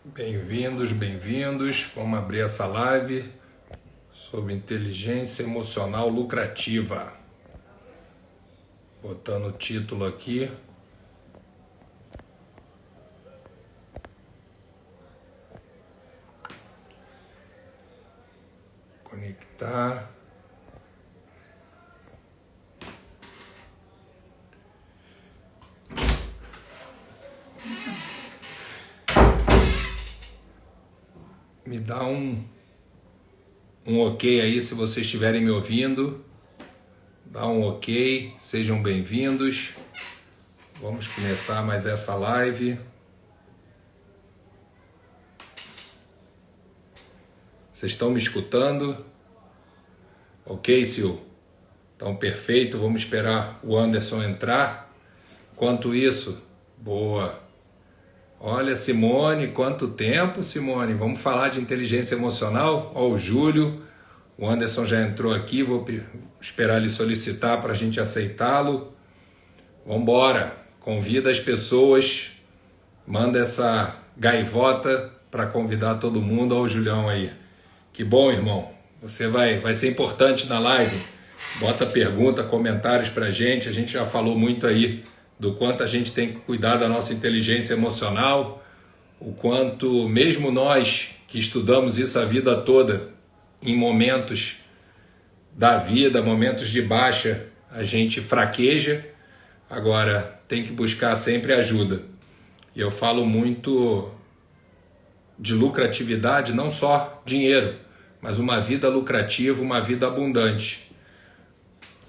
Bem-vindos, bem-vindos. Vamos abrir essa live sobre inteligência emocional lucrativa. Botando o título aqui. Conectar. Me dá um ok aí se vocês estiverem me ouvindo. Dá um ok, sejam bem-vindos. Vamos começar mais essa live. Vocês estão me escutando? Ok, Sil? Então, perfeito. Vamos esperar o Anderson entrar. Enquanto isso, boa. Olha, Simone, quanto tempo, Simone? Vamos falar de inteligência emocional? Ó, o Júlio, o Anderson já entrou aqui, vou esperar ele solicitar para a gente aceitá-lo. Vamos embora, convida as pessoas, manda essa gaivota para convidar todo mundo. Ó, o Julião aí. Que bom, irmão. Você vai ser importante na live. Bota pergunta, comentários para a gente já falou muito aí do quanto a gente tem que cuidar da nossa inteligência emocional, o quanto mesmo nós que estudamos isso a vida toda, em momentos da vida, momentos de baixa, a gente fraqueja, agora tem que buscar sempre ajuda. E eu falo muito de lucratividade, não só dinheiro, mas uma vida lucrativa, uma vida abundante.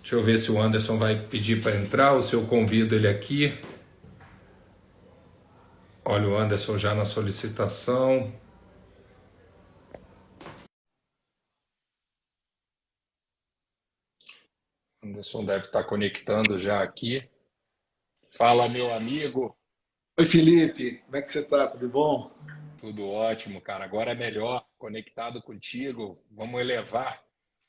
Deixa eu ver se o Anderson vai pedir para entrar, ou se eu convido ele aqui. Olha o Anderson já na solicitação. Anderson deve estar conectando já aqui. Fala, meu amigo. Oi, Felipe, como é que você tá? Tudo bom? Tudo ótimo, cara. Agora é melhor, conectado contigo. Vamos elevar.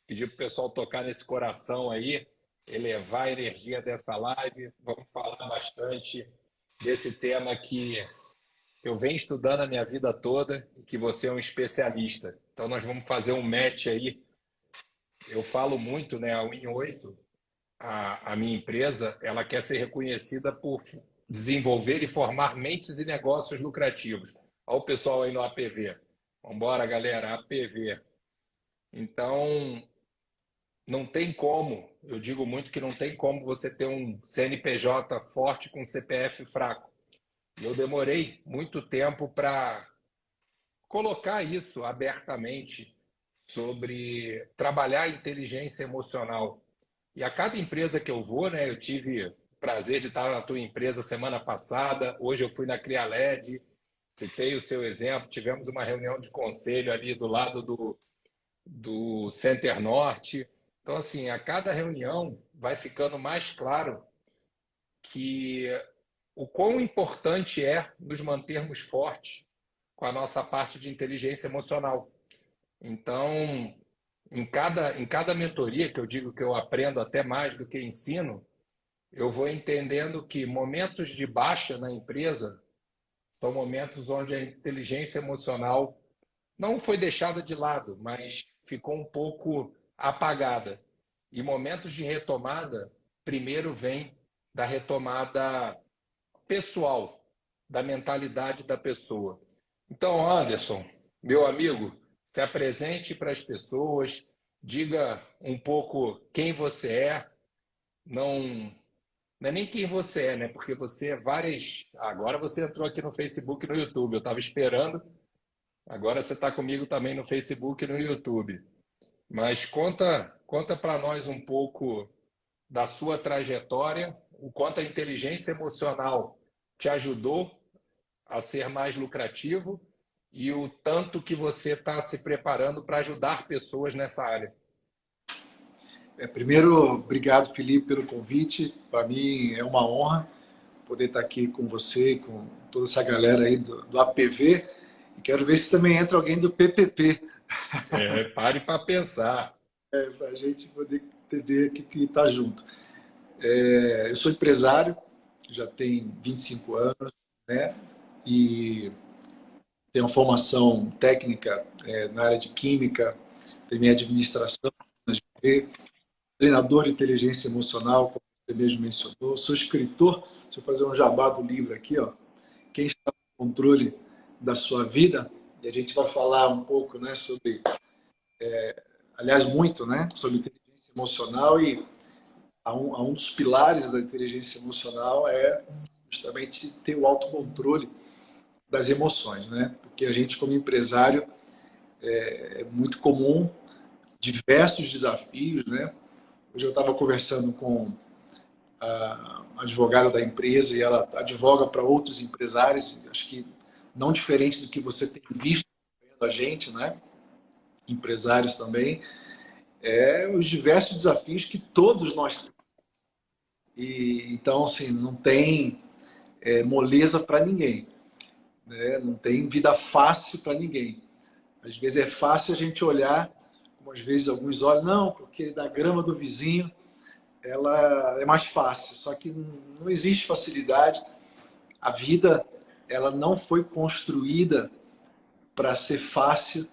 Pedir para o pessoal tocar nesse coração aí, elevar a energia dessa live. Vamos falar bastante desse tema que eu venho estudando a minha vida toda e que você é um especialista. Então nós vamos fazer um match aí. Eu falo muito, né, a Win8, a minha empresa, ela quer ser reconhecida por desenvolver e formar mentes e negócios lucrativos. Olha o pessoal aí no APV. Vamos embora, galera, APV. Então, não tem como, eu digo muito que não tem como você ter um CNPJ forte com CPF fraco. E eu demorei muito tempo para colocar isso abertamente sobre trabalhar a inteligência emocional. E a cada empresa que eu vou, né, eu tive o prazer de estar na tua empresa semana passada, hoje eu fui na CriaLed, citei o seu exemplo, tivemos uma reunião de conselho ali do lado do Center Norte. Então, assim, a cada reunião vai ficando mais claro que o quão importante é nos mantermos fortes com a nossa parte de inteligência emocional. Então, em cada mentoria, que eu digo que eu aprendo até mais do que ensino, eu vou entendendo que momentos de baixa na empresa são momentos onde a inteligência emocional não foi deixada de lado, mas ficou um pouco apagada. E momentos de retomada, primeiro vem da retomada pessoal, da mentalidade da pessoa. Então, Anderson, meu amigo, se apresente para as pessoas, diga um pouco quem você é, não, não é nem quem você é, né? Porque você é várias. Agora você entrou aqui no Facebook e no YouTube. Eu estava esperando. Agora você está comigo também no Facebook e no YouTube. Mas conta para nós um pouco da sua trajetória, o quanto a inteligência emocional te ajudou a ser mais lucrativo e o tanto que você está se preparando para ajudar pessoas nessa área. Primeiro, obrigado, Felipe, pelo convite. Para mim é uma honra poder estar aqui com você, com toda essa galera aí do APV. E quero ver se também entra alguém do PPP, Pare para pensar. para a gente poder entender que está junto. Eu sou empresário, já tenho 25 anos, né? E tenho uma formação técnica na área de química, também administração, treinador de inteligência emocional, como você mesmo mencionou, sou escritor. Deixa eu fazer um jabá do livro aqui, ó. Quem está no controle da sua vida, e a gente vai falar um pouco, né, sobre, aliás, muito, né, sobre inteligência emocional, e um dos pilares da inteligência emocional é justamente ter o autocontrole das emoções, né? Porque a gente, como empresário, é muito comum diversos desafios, né? Hoje eu estava conversando com a advogada da empresa e ela advoga para outros empresários, acho que não diferente do que você tem visto a gente, né? Empresários também, os diversos desafios que todos nós temos. E então, assim, não tem moleza para ninguém, né? Não tem vida fácil para ninguém. Às vezes é fácil a gente olhar, como às vezes alguns olham, não, porque da grama do vizinho ela é mais fácil. Só que não existe facilidade. A vida ela não foi construída para ser fácil,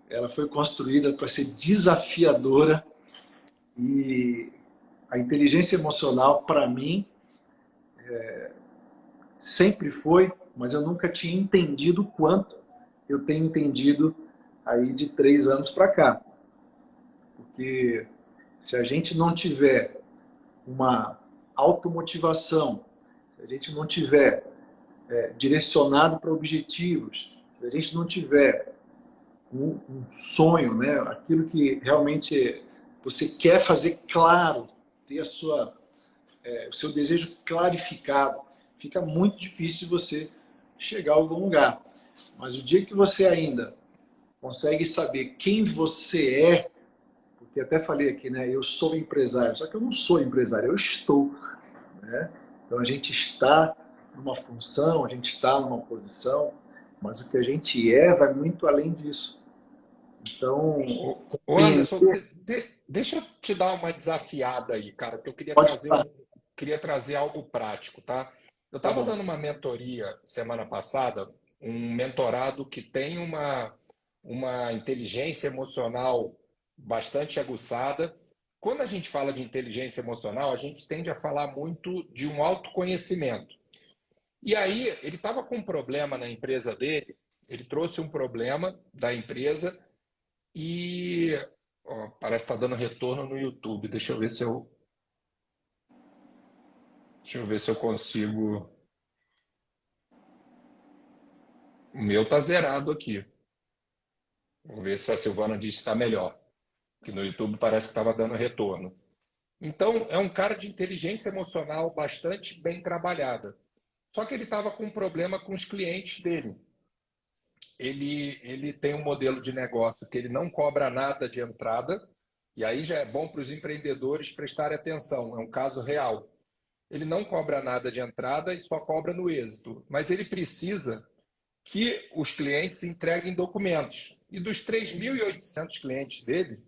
ela foi construída para ser desafiadora. E a inteligência emocional, para mim, sempre foi, mas eu nunca tinha entendido o quanto eu tenho entendido aí de 3 anos para cá. Porque se a gente não tiver uma automotivação, se a gente não tiver direcionado para objetivos, se a gente não tiver um sonho, né, aquilo que realmente você quer fazer claro, ter o seu desejo clarificado, fica muito difícil você chegar a algum lugar. Mas o dia que você ainda consegue saber quem você é, porque até falei aqui, né, eu sou empresário, só que eu não sou empresário, eu estou, né? Então a gente está numa função, a gente está numa posição, mas o que a gente vai muito além disso. Então, Ô Anderson, deixa eu te dar uma desafiada aí, cara, que eu pode falar, queria trazer algo prático, tá? Eu tá estava bom. dando uma mentoria semana passada, um mentorado que tem uma inteligência emocional bastante aguçada. Quando a gente fala de inteligência emocional, a gente tende a falar muito de um autoconhecimento. E aí, ele estava com um problema na empresa dele, ele trouxe um problema da empresa e ó, parece que está dando retorno no YouTube. Deixa eu ver se eu consigo. O meu tá zerado aqui. Vou ver se a Silvana diz que está melhor. Que no YouTube parece que estava dando retorno. Então, é um cara de inteligência emocional bastante bem trabalhada. Só que ele estava com um problema com os clientes dele. Ele tem um modelo de negócio que ele não cobra nada de entrada, e aí já é bom para os empreendedores prestarem atenção, é um caso real. Ele não cobra nada de entrada e só cobra no êxito, mas ele precisa que os clientes entreguem documentos. E dos 3.800 clientes dele,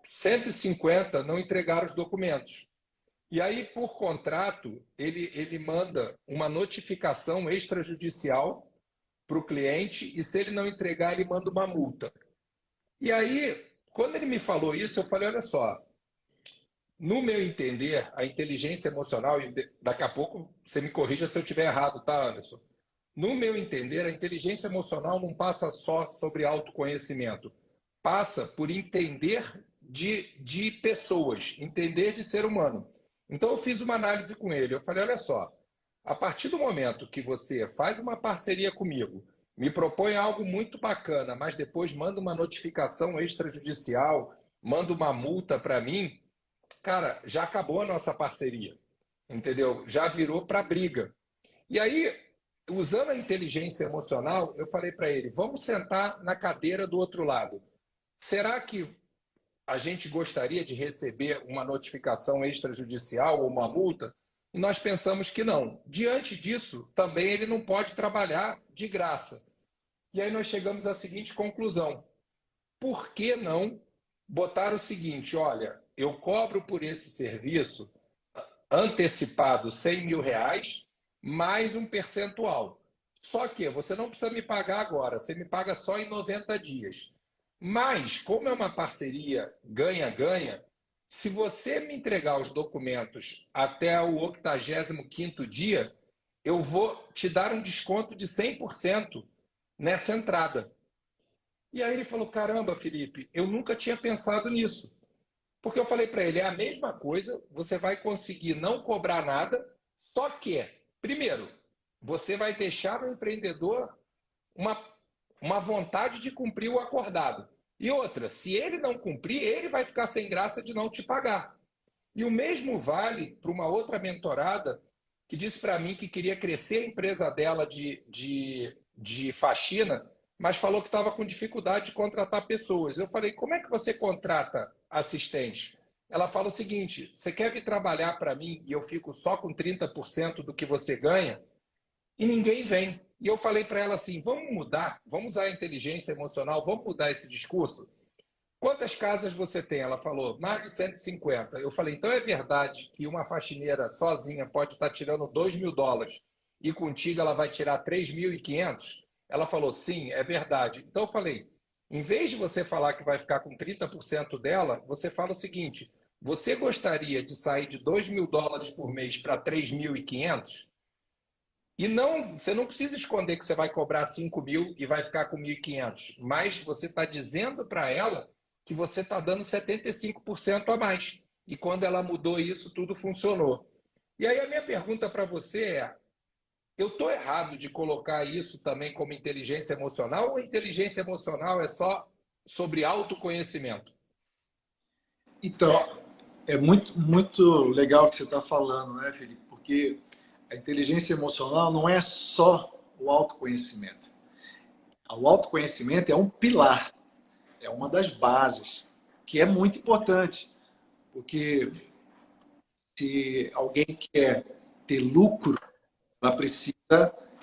150 não entregaram os documentos. E aí, por contrato, ele manda uma notificação extrajudicial para o cliente e se ele não entregar, ele manda uma multa. E aí, quando ele me falou isso, eu falei, olha só, no meu entender, a inteligência emocional, e daqui a pouco você me corrija se eu estiver errado, tá, Anderson? No meu entender, a inteligência emocional não passa só sobre autoconhecimento, passa por entender de pessoas, entender de ser humano. Então eu fiz uma análise com ele, eu falei, olha só, a partir do momento que você faz uma parceria comigo, me propõe algo muito bacana, mas depois manda uma notificação extrajudicial, manda uma multa para mim, cara, já acabou a nossa parceria, entendeu? Já virou para briga. E aí, usando a inteligência emocional, eu falei para ele: vamos sentar na cadeira do outro lado. Será que a gente gostaria de receber uma notificação extrajudicial ou uma multa? E nós pensamos que não. Diante disso, também ele não pode trabalhar de graça. E aí nós chegamos à seguinte conclusão: por que não botar o seguinte, olha, eu cobro por esse serviço antecipado R$ 100.000, mais um percentual. Só que você não precisa me pagar agora, você me paga só em 90 dias. Mas, como é uma parceria ganha-ganha, se você me entregar os documentos até o 85º dia, eu vou te dar um desconto de 100% nessa entrada. E aí ele falou: caramba, Felipe, eu nunca tinha pensado nisso. Porque eu falei para ele: é a mesma coisa, você vai conseguir não cobrar nada, só que, primeiro, você vai deixar o empreendedor uma, uma vontade de cumprir o acordado. E outra, se ele não cumprir, ele vai ficar sem graça de não te pagar. E o mesmo vale para uma outra mentorada que disse para mim que queria crescer a empresa dela de faxina, mas falou que estava com dificuldade de contratar pessoas. Eu falei: como é que você contrata assistente? Ela fala o seguinte: você quer vir trabalhar para mim e eu fico só com 30% do que você ganha? E ninguém vem. E eu falei para ela assim: vamos mudar, vamos usar a inteligência emocional, vamos mudar esse discurso. Quantas casas você tem? Ela falou: mais de 150. Eu falei: então é verdade que uma faxineira sozinha pode estar tirando US$ 2.000 e contigo ela vai tirar 3.500? Ela falou: sim, é verdade. Então eu falei: em vez de você falar que vai ficar com 30% dela, você fala o seguinte: você gostaria de sair de US$ 2.000 por mês para 3.500? E não, você não precisa esconder que você vai cobrar 5.000 e vai ficar com 1.500, mas você está dizendo para ela que você está dando 75% a mais. E quando ela mudou isso, tudo funcionou. E aí a minha pergunta para você é: eu estou errado de colocar isso também como inteligência emocional, ou inteligência emocional é só sobre autoconhecimento? Então, é muito legal o que você está falando, né, Felipe? Porque a inteligência emocional não é só o autoconhecimento. O autoconhecimento é um pilar, é uma das bases, que é muito importante, porque se alguém quer ter lucro, ela precisa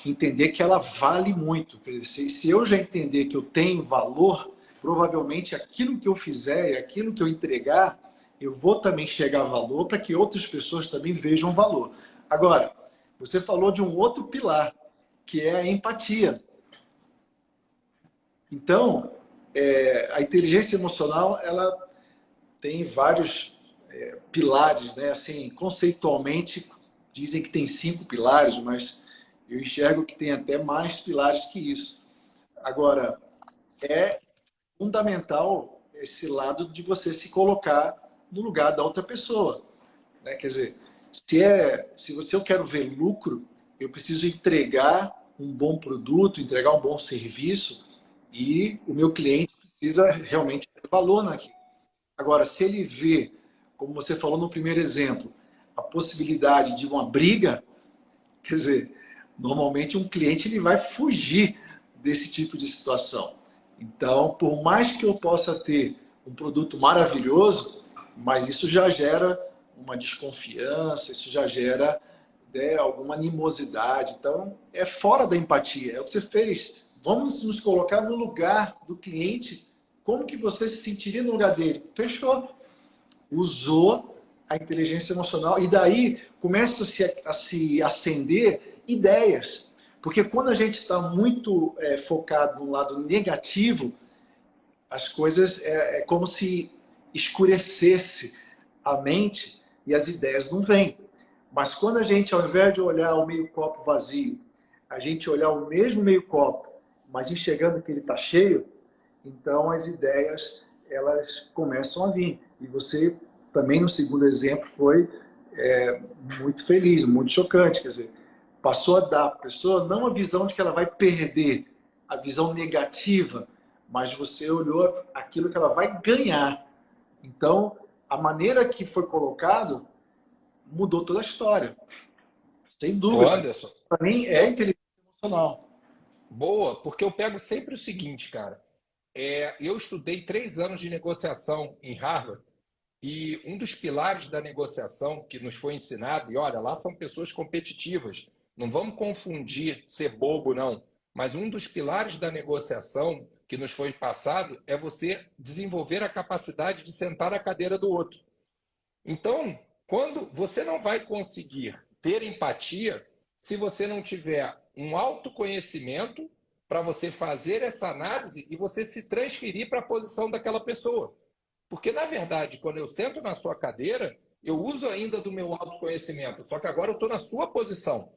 entender que ela vale muito. Se eu já entender que eu tenho valor, provavelmente aquilo que eu fizer e aquilo que eu entregar, eu vou também chegar a valor para que outras pessoas também vejam valor. Agora, você falou de um outro pilar, que é a empatia. Então, a inteligência emocional, ela tem vários pilares, né? Assim, conceitualmente, dizem que tem 5 pilares, mas eu enxergo que tem até mais pilares que isso. Agora, é fundamental esse lado de você se colocar no lugar da outra pessoa, né? Quer dizer, se eu quero ver lucro, eu preciso entregar um bom produto, entregar um bom serviço e o meu cliente precisa realmente ter valor naquilo. Agora, se ele vê, como você falou no primeiro exemplo, a possibilidade de uma briga, quer dizer, normalmente um cliente ele vai fugir desse tipo de situação. Então, por mais que eu possa ter um produto maravilhoso, mas isso já gera uma desconfiança, isso já gera, né, alguma animosidade. Então, é fora da empatia. É o que você fez. Vamos nos colocar no lugar do cliente. Como que você se sentiria no lugar dele? Fechou. Usou a inteligência emocional e daí começa a se acender ideias. Porque quando a gente está muito focado no lado negativo, as coisas é como se escurecesse a mente e as ideias não vêm. Mas quando a gente, ao invés de olhar o meio copo vazio, a gente olhar o mesmo meio copo, mas enxergando que ele está cheio, então as ideias elas começam a vir. E você também no segundo exemplo foi muito feliz, muito chocante, quer dizer, passou a dar para a pessoa não a visão de que ela vai perder, a visão negativa, mas você olhou aquilo que ela vai ganhar. Então, a maneira que foi colocado mudou toda a história, sem Ô, dúvida. Anderson, Para mim é eu, inteligência emocional. boa, porque eu pego sempre o seguinte, cara. Eu estudei 3 anos de negociação em Harvard. E um dos pilares da negociação que nos foi ensinado, e olha, lá são pessoas competitivas, não vamos confundir ser bobo, não. Mas um dos pilares da negociação que nos foi passado é você desenvolver a capacidade de sentar na cadeira do outro. Então, quando você não vai conseguir ter empatia se você não tiver um autoconhecimento para você fazer essa análise e você se transferir para a posição daquela pessoa. Porque, na verdade, quando eu sento na sua cadeira, eu uso ainda do meu autoconhecimento, só que agora eu estou na sua posição.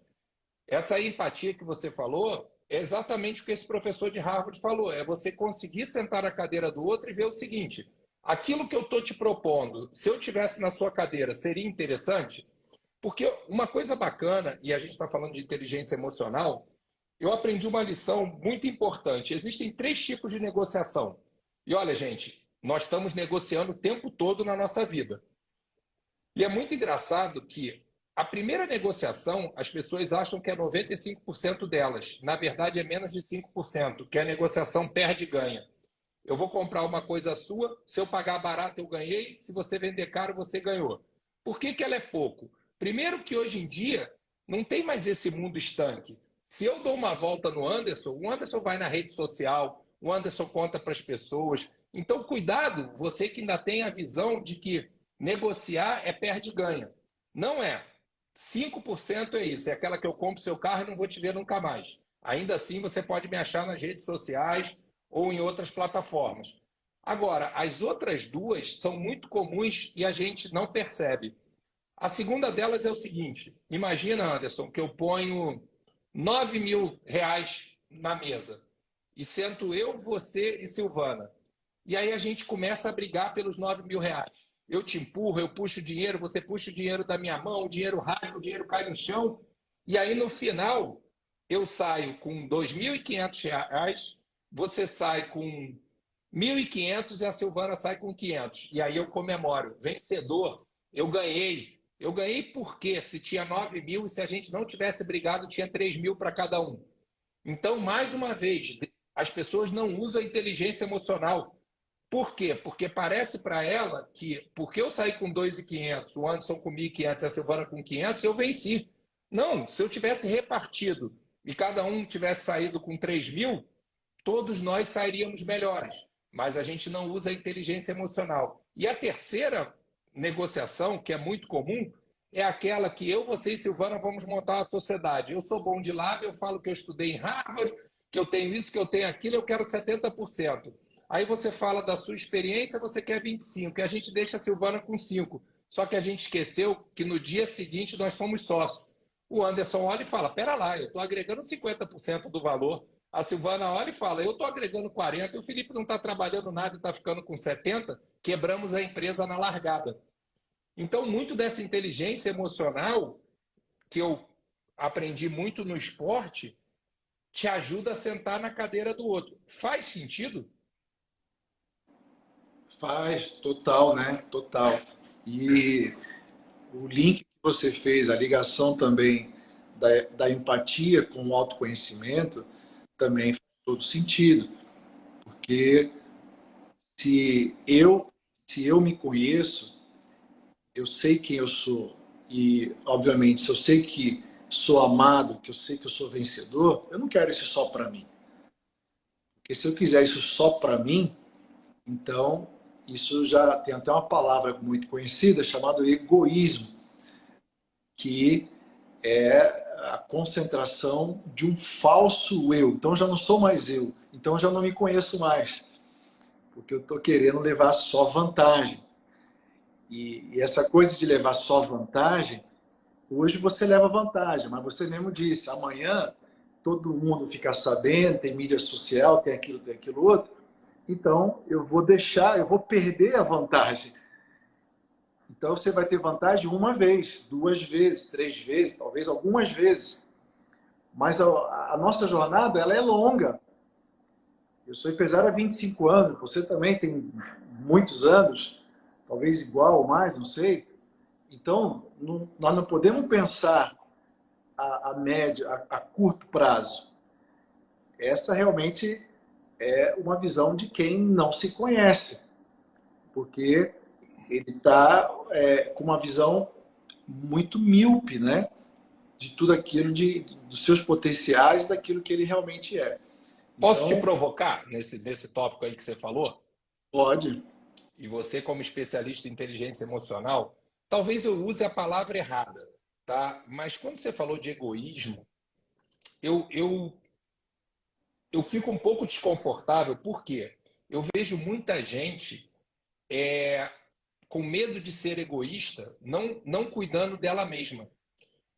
Essa empatia que você falou é exatamente o que esse professor de Harvard falou, é você conseguir sentar na cadeira do outro e ver o seguinte, aquilo que eu estou te propondo, se eu tivesse na sua cadeira, seria interessante? Porque uma coisa bacana, e a gente está falando de inteligência emocional, eu aprendi uma lição muito importante. Existem 3 tipos de negociação. E olha, gente, nós estamos negociando o tempo todo na nossa vida. E é muito engraçado que a primeira negociação, as pessoas acham que é 95% delas. Na verdade, é menos de 5%, que é a negociação perde e ganha. Eu vou comprar uma coisa sua, se eu pagar barato eu ganhei, se você vender caro você ganhou. Por que que ela é pouco? Primeiro que hoje em dia não tem mais esse mundo estanque. Se eu dou uma volta no Anderson, o Anderson vai na rede social, o Anderson conta para as pessoas. Então, cuidado, você que ainda tem a visão de que negociar é perde e ganha. Não é. 5% é isso, é aquela que eu compro seu carro e não vou te ver nunca mais. Ainda assim, você pode me achar nas redes sociais ou em outras plataformas. Agora, as outras 2 são muito comuns e a gente não percebe. A segunda delas é o seguinte: imagina, Anderson, que eu ponho 9.000 reais na mesa e sento eu, você e Silvana. E aí a gente começa a brigar pelos 9.000 reais. Eu te empurro, eu puxo o dinheiro, você puxa o dinheiro da minha mão, o dinheiro rasga, o dinheiro cai no chão. E aí no final eu saio com 2.500 reais, você sai com 1.500 e a Silvana sai com 500. E aí eu comemoro. Vencedor, eu ganhei. Eu ganhei porque se tinha 9.000 e se a gente não tivesse brigado, tinha 3.000 para cada um. Então, mais uma vez, as pessoas não usam a inteligência emocional. Por quê? Porque parece para ela que, porque eu saí com 2.500, o Anderson com 1.500 e a Silvana com 500, eu venci. Não, se eu tivesse repartido e cada um tivesse saído com 3.000, todos nós sairíamos melhores. Mas a gente não usa a inteligência emocional. E a terceira negociação, que é muito comum, é aquela que eu, você e Silvana vamos montar uma sociedade. Eu sou bom de lábio, eu falo que eu estudei em Harvard, que eu tenho isso, que eu tenho aquilo, eu quero 70%. Aí você fala da sua experiência, você quer 25%, e a gente deixa a Silvana com 5%. Só que a gente esqueceu que no dia seguinte nós somos sócios. O Anderson olha e fala, pera lá, eu estou agregando 50% do valor. A Silvana olha e fala, eu estou agregando 40%, e o Felipe não está trabalhando nada e está ficando com 70%, quebramos a empresa na largada. Então, muito dessa inteligência emocional que eu aprendi muito no esporte te ajuda a sentar na cadeira do outro. Faz sentido? Faz, total, né? Total. E o link que você fez, a ligação também da empatia com o autoconhecimento, também faz todo sentido. Porque se eu, se eu me conheço, eu sei quem eu sou. E, obviamente, se eu sei que sou amado, que eu sei que eu sou vencedor, eu não quero isso só para mim. Porque se eu quiser isso só para mim, então isso já tem até uma palavra muito conhecida chamada egoísmo, que é a concentração de um falso eu. Então já não sou mais eu. Então já não me conheço mais. Porque eu estou querendo levar só vantagem. E essa coisa de levar só vantagem, hoje você leva vantagem, mas você mesmo disse, amanhã todo mundo fica sabendo, tem mídia social, tem aquilo outro, então eu vou deixar, eu vou perder a vantagem. Então você vai ter vantagem uma vez, 2 vezes, 3 vezes, talvez algumas vezes. Mas a nossa jornada ela é longa. Eu sou empresário há 25 anos, você também tem muitos anos, talvez igual ou mais, não sei. Então, nós não podemos pensar a médio, a curto prazo. Essa realmente é uma visão de quem não se conhece, porque ele está com uma visão muito míope, né? De tudo aquilo, dos seus potenciais, daquilo que ele realmente é. Posso te Então, provocar nesse tópico aí que você falou? pode. E você, como especialista em inteligência emocional, talvez eu use a palavra errada, tá? Mas quando você falou de egoísmo, eu, eu, eu fico um pouco desconfortável, porque eu vejo muita gente com medo de ser egoísta, não cuidando dela mesma.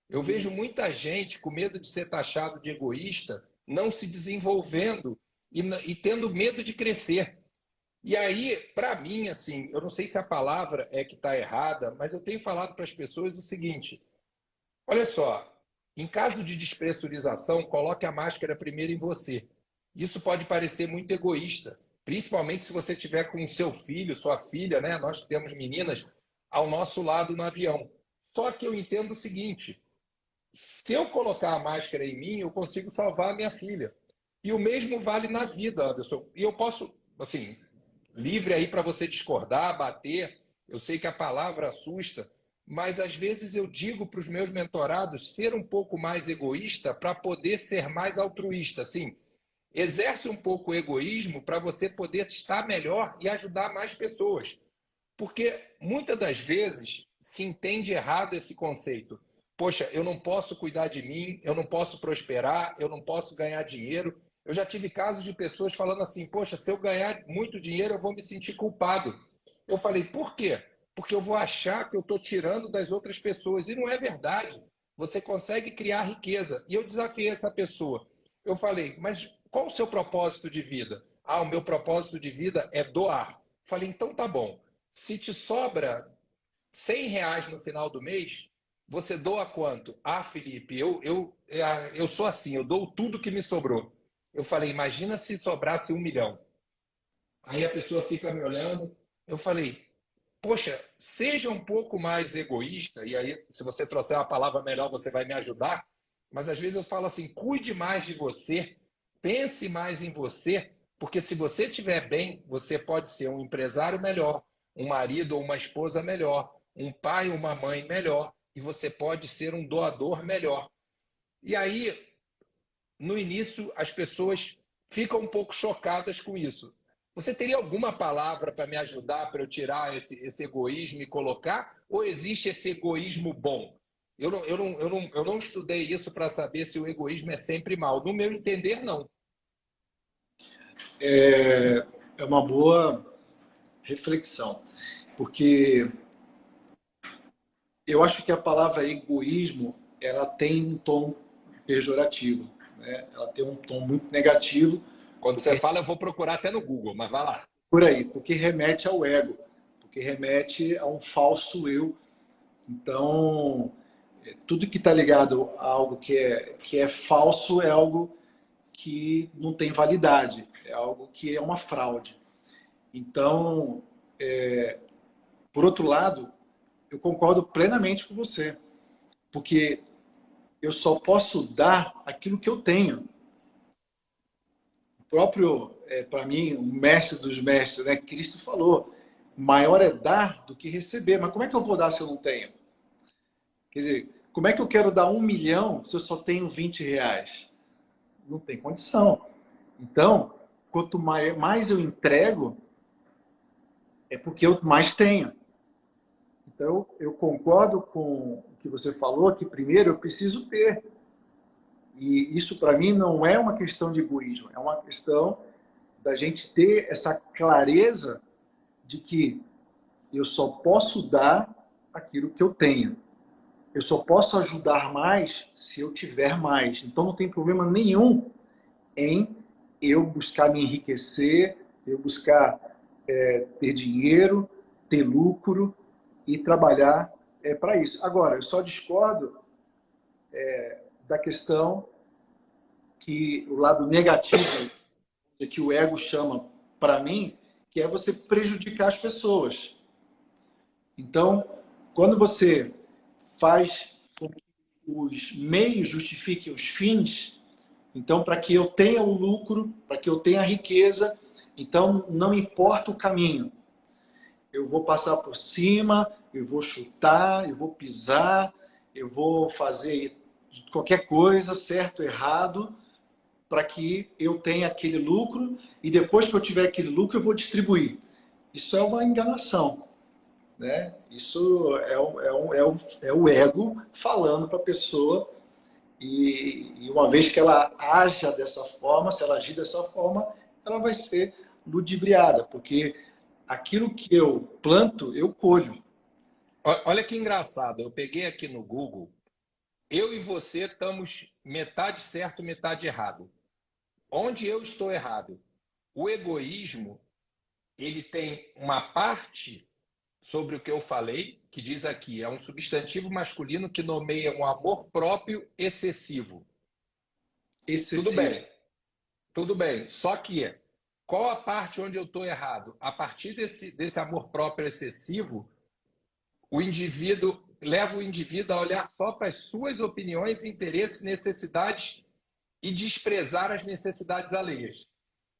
Eu vejo muita gente com medo de ser taxado de egoísta, não se desenvolvendo e tendo medo de crescer. E aí, para mim, assim, eu não sei se a palavra é que está errada, mas eu tenho falado para as pessoas o seguinte: olha só, em caso de despressurização, coloque a máscara primeiro em você. Isso pode parecer muito egoísta, principalmente se você tiver com seu filho, sua filha, né? Nós que temos meninas ao nosso lado no avião. Só que eu entendo o seguinte: se eu colocar a máscara em mim, eu consigo salvar a minha filha. E o mesmo vale na vida, Anderson. E eu posso, assim, livre aí para você discordar, bater. Eu sei que a palavra assusta, mas às vezes eu digo para os meus mentorados ser um pouco mais egoísta para poder ser mais altruísta. Assim, exerce um pouco o egoísmo para você poder estar melhor e ajudar mais pessoas. Porque muitas das vezes se entende errado esse conceito. Poxa, eu não posso cuidar de mim, eu não posso prosperar, eu não posso ganhar dinheiro. Eu já tive casos de pessoas falando assim: poxa, se eu ganhar muito dinheiro, eu vou me sentir culpado. Eu falei: por quê? Porque eu vou achar que eu estou tirando das outras pessoas. E não é verdade. Você consegue criar riqueza. E eu desafiei essa pessoa. Eu falei: mas qual o seu propósito de vida? Ah, o meu propósito de vida é doar. Falei: então tá bom. Se te sobra R$ 100 no final do mês, você doa quanto? Ah, Felipe, eu sou assim, eu dou tudo que me sobrou. Eu falei: imagina se sobrasse 1 milhão. Aí a pessoa fica me olhando. Eu falei: poxa, seja um pouco mais egoísta. E aí, se você trouxer uma palavra melhor, você vai me ajudar. Mas às vezes eu falo assim: cuide mais de você, pense mais em você, porque se você estiver bem, você pode ser um empresário melhor, um marido ou uma esposa melhor, um pai ou uma mãe melhor, e você pode ser um doador melhor. E aí, no início, as pessoas ficam um pouco chocadas com isso. Você teria alguma palavra para me ajudar para eu tirar esse egoísmo e colocar? Ou existe esse egoísmo bom? Eu não estudei isso para saber se o egoísmo é sempre mal. No meu entender, não. É uma boa reflexão, porque eu acho que a palavra egoísmo ela tem um tom pejorativo, né? Ela tem um tom muito negativo, Quando você porque fala, eu vou procurar até no Google, mas vai lá. por aí, porque remete ao ego, porque remete a um falso eu. Então, tudo que está ligado a algo que é falso é algo que não tem validade, é algo que é uma fraude. Então, por outro lado, eu concordo plenamente com você, porque eu só posso dar aquilo que eu tenho. O próprio, para mim, o mestre dos mestres, né, Cristo falou, maior é dar do que receber. Mas como é que eu vou dar se eu não tenho? Quer dizer, como é que eu quero dar 1 milhão se eu só tenho R$ 20? Não tem condição. Então, quanto mais eu entrego, é porque eu mais tenho. Então, eu concordo com o que você falou, que primeiro eu preciso ter. E isso, para mim, não é uma questão de egoísmo, é uma questão da gente ter essa clareza de que eu só posso dar aquilo que eu tenho. Eu só posso ajudar mais se eu tiver mais. Então, não tem problema nenhum em eu buscar me enriquecer, eu buscar ter dinheiro, ter lucro e trabalhar para isso. Agora, eu só discordo da questão que o lado negativo que o ego chama para mim, que é você prejudicar as pessoas. Então, quando você faz com que os meios justifiquem os fins, então, para que eu tenha o lucro, para que eu tenha a riqueza, então não importa o caminho. Eu vou passar por cima, eu vou chutar, eu vou pisar, eu vou fazer qualquer coisa, certo, errado, para que eu tenha aquele lucro e depois que eu tiver aquele lucro eu vou distribuir. Isso é uma enganação, né? Isso é o ego falando para a pessoa E uma vez que ela haja dessa forma, se ela agir dessa forma, ela vai ser ludibriada, porque aquilo que eu planto, eu colho. Olha que engraçado, eu peguei aqui no Google, eu e você estamos metade certo, metade errado. Onde eu estou errado? O egoísmo, ele tem uma parte sobre o que eu falei, que diz aqui, é um substantivo masculino que nomeia um amor próprio excessivo. Tudo Excessivo. bem, tudo bem. Só que, qual a parte onde eu estou errado? A partir desse amor próprio excessivo, o indivíduo leva o indivíduo a olhar só para as suas opiniões, interesses, necessidades e desprezar as necessidades alheias.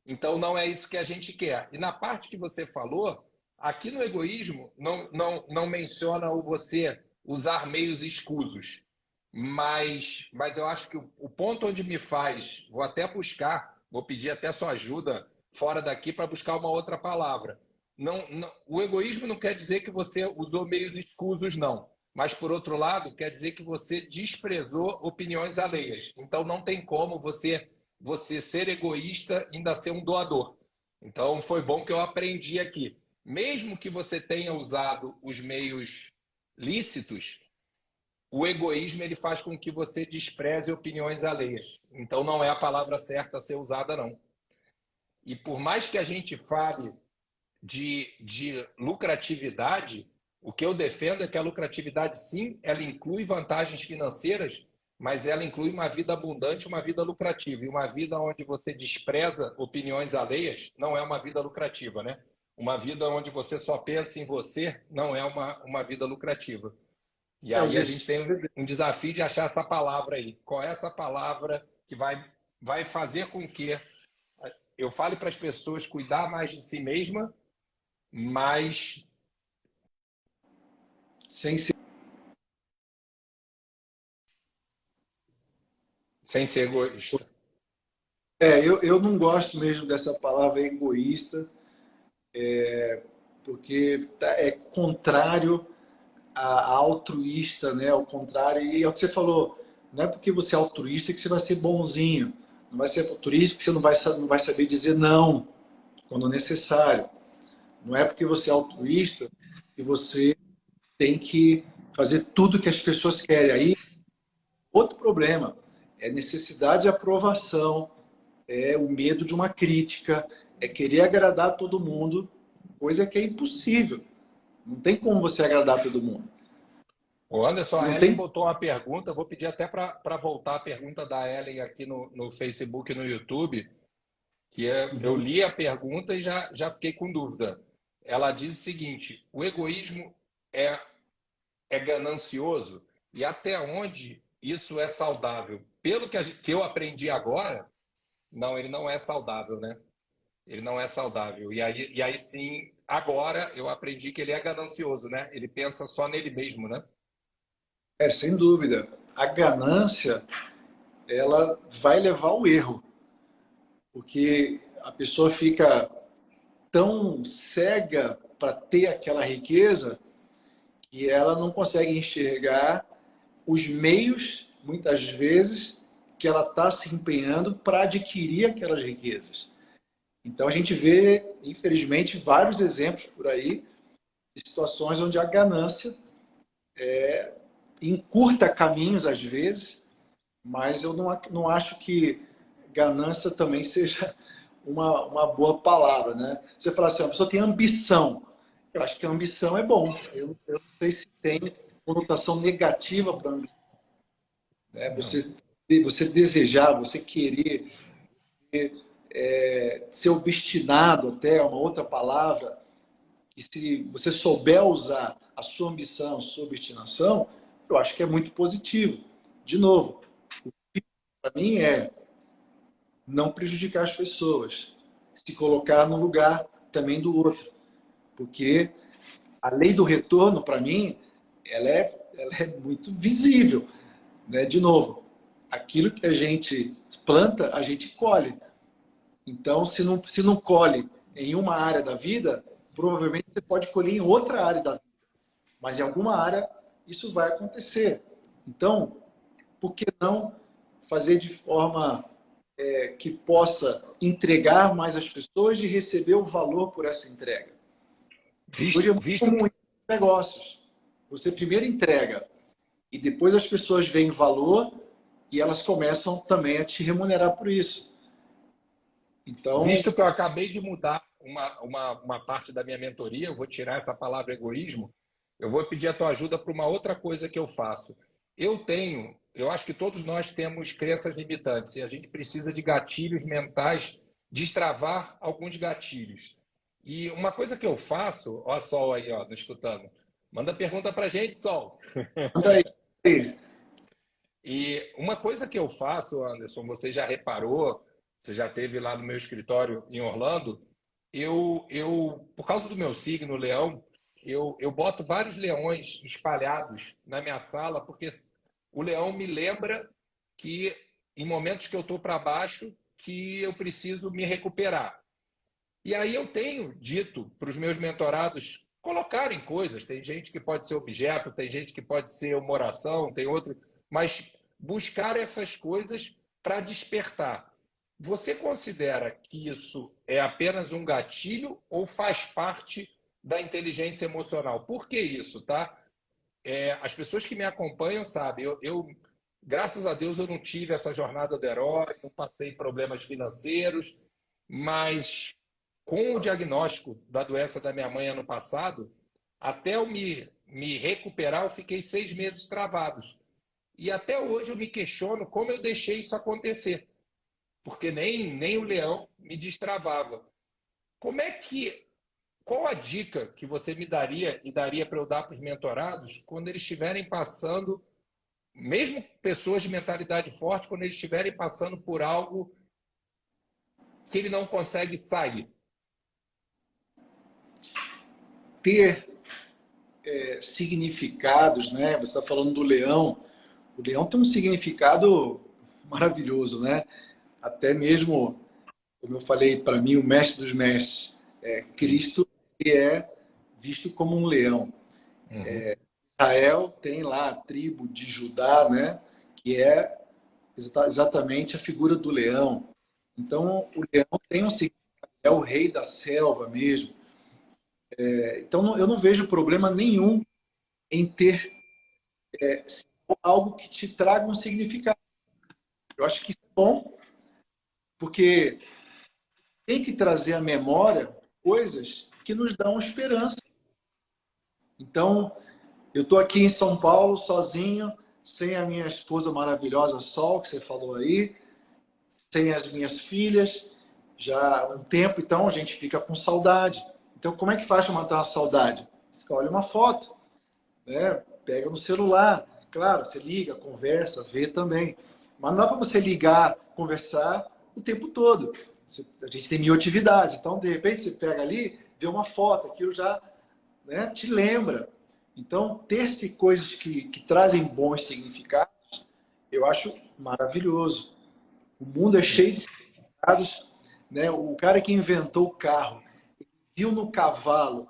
Então, não é isso que a gente quer. E na parte que você falou, aqui no egoísmo, não menciona o você usar meios escusos. Mas eu acho que o ponto onde me faz, vou até buscar, vou pedir até sua ajuda fora daqui para buscar uma outra palavra. O egoísmo não quer dizer que você usou meios escusos, não. Mas, por outro lado, quer dizer que você desprezou opiniões alheias. Então, não tem como você ser egoísta e ainda ser um doador. Então, foi bom que eu aprendi aqui. Mesmo que você tenha usado os meios lícitos, o egoísmo ele faz com que você despreze opiniões alheias. Então, não é a palavra certa a ser usada, não. E por mais que a gente fale de lucratividade, o que eu defendo é que a lucratividade, sim, ela inclui vantagens financeiras, mas ela inclui uma vida abundante, uma vida lucrativa. E uma vida onde você despreza opiniões alheias não é uma vida lucrativa, né? Uma vida onde você só pensa em você não é uma vida lucrativa. E aí a gente tem um desafio de achar essa palavra aí. Qual é essa palavra que vai fazer com que eu fale para as pessoas cuidar mais de si mesma, mas Sem ser... sem ser egoísta. eu não gosto mesmo dessa palavra egoísta, porque é contrário a altruísta, né? Ao contrário, e é o que você falou, não é porque você é altruísta que você vai ser bonzinho, não vai ser altruísta que você não vai saber dizer não quando necessário. Não é porque você é altruísta que você tem que fazer tudo que as pessoas querem. Aí, outro problema é necessidade de aprovação, é o medo de uma crítica, é querer agradar todo mundo, coisa que é impossível. Não tem como você agradar todo mundo. O Anderson, a Não Ellen tem. botou uma pergunta, vou pedir até para voltar a pergunta da Ellen aqui no Facebook e no YouTube, que eu li a pergunta e já fiquei com dúvida. Ela diz o seguinte: o egoísmo é ganancioso e até onde isso é saudável? Pelo que eu aprendi agora, não, ele não é saudável, né? Ele não é saudável. E aí sim, agora eu aprendi que ele é ganancioso, né? Ele pensa só nele mesmo, né? Sem dúvida. A ganância, ela vai levar ao erro, porque a pessoa fica tão cega para ter aquela riqueza que ela não consegue enxergar os meios, muitas vezes, que ela está se empenhando para adquirir aquelas riquezas. Então a gente vê, infelizmente, vários exemplos por aí de situações onde a ganância encurta caminhos às vezes, mas eu não acho que ganância também seja uma boa palavra, né? Você fala assim, a pessoa tem ambição. Eu acho que a ambição é bom. Eu não sei se tem conotação negativa para a ambição. Né? Não. Você desejar, você querer, ser obstinado até, é uma outra palavra, e se você souber usar a sua ambição, a sua obstinação, eu acho que é muito positivo. De novo, para mim é não prejudicar as pessoas, se colocar no lugar também do outro. Porque a lei do retorno, para mim, ela é muito visível. Né? De novo, aquilo que a gente planta, a gente colhe. Então, se não colhe em uma área da vida, provavelmente você pode colher em outra área da vida. Mas em alguma área isso vai acontecer. Então, por que não fazer de forma que possa entregar mais às pessoas e receber o valor por essa entrega. Hoje é muito Visto comum que em negócios. Você primeiro entrega e depois as pessoas veem valor e elas começam também a te remunerar por isso. Então, Visto que eu acabei de mudar uma parte da minha mentoria, eu vou tirar essa palavra egoísmo, eu vou pedir a tua ajuda para uma outra coisa que eu faço. Eu acho que todos nós temos crenças limitantes e a gente precisa de gatilhos mentais, destravar alguns gatilhos. E uma coisa que eu faço, ó, Sol aí, ó, não escutando, manda pergunta para gente, Sol. manda aí. E uma coisa que eu faço, Anderson, você já reparou, você já teve lá no meu escritório em Orlando, por causa do meu signo, leão, eu boto vários leões espalhados na minha sala, porque o leão me lembra que em momentos que eu estou para baixo, que eu preciso me recuperar. E aí eu tenho dito para os meus mentorados colocarem coisas. Tem gente que pode ser objeto, tem gente que pode ser uma oração, tem outro, mas buscar essas coisas para despertar. Você considera que isso é apenas um gatilho ou faz parte da inteligência emocional? Por que isso, tá? As pessoas que me acompanham sabem, graças a Deus, eu não tive essa jornada do herói, não passei problemas financeiros, mas com o diagnóstico da doença da minha mãe ano passado, até eu me recuperar, eu fiquei 6 meses travados. E até hoje eu me questiono como eu deixei isso acontecer, porque nem o leão me destravava. Como é que Qual a dica que você me daria e daria para eu dar para os mentorados quando eles estiverem passando, mesmo pessoas de mentalidade forte, quando eles estiverem passando por algo que ele não consegue sair? Ter significados, né? Você está falando do leão. O leão tem um significado maravilhoso, né? Até mesmo, como eu falei, para mim, o mestre dos mestres, Isso. Cristo, que é visto como um leão. Uhum. Israel tem lá a tribo de Judá, né? Que é exatamente a figura do leão. Então, o leão tem um significado, é o rei da selva mesmo. Então, eu não vejo problema nenhum em ter algo que te traga um significado. Eu acho que isso é bom, porque tem que trazer à memória coisas que nos dão esperança. Então, eu estou aqui em São Paulo, sozinho, sem a minha esposa maravilhosa Sol, que você falou aí, sem as minhas filhas, já há um tempo, então a gente fica com saudade. Então, como é que faz para matar a saudade? Você olha uma foto, né? Pega no celular. Claro, você liga, conversa, vê também. Mas não dá para você ligar, conversar o tempo todo. A gente tem mil atividades. Então, de repente, você pega ali, vê uma foto, aquilo já, né, te lembra. Então, ter-se coisas que trazem bons significados, eu acho maravilhoso. O mundo é cheio de significados. Né? O cara que inventou o carro viu no cavalo,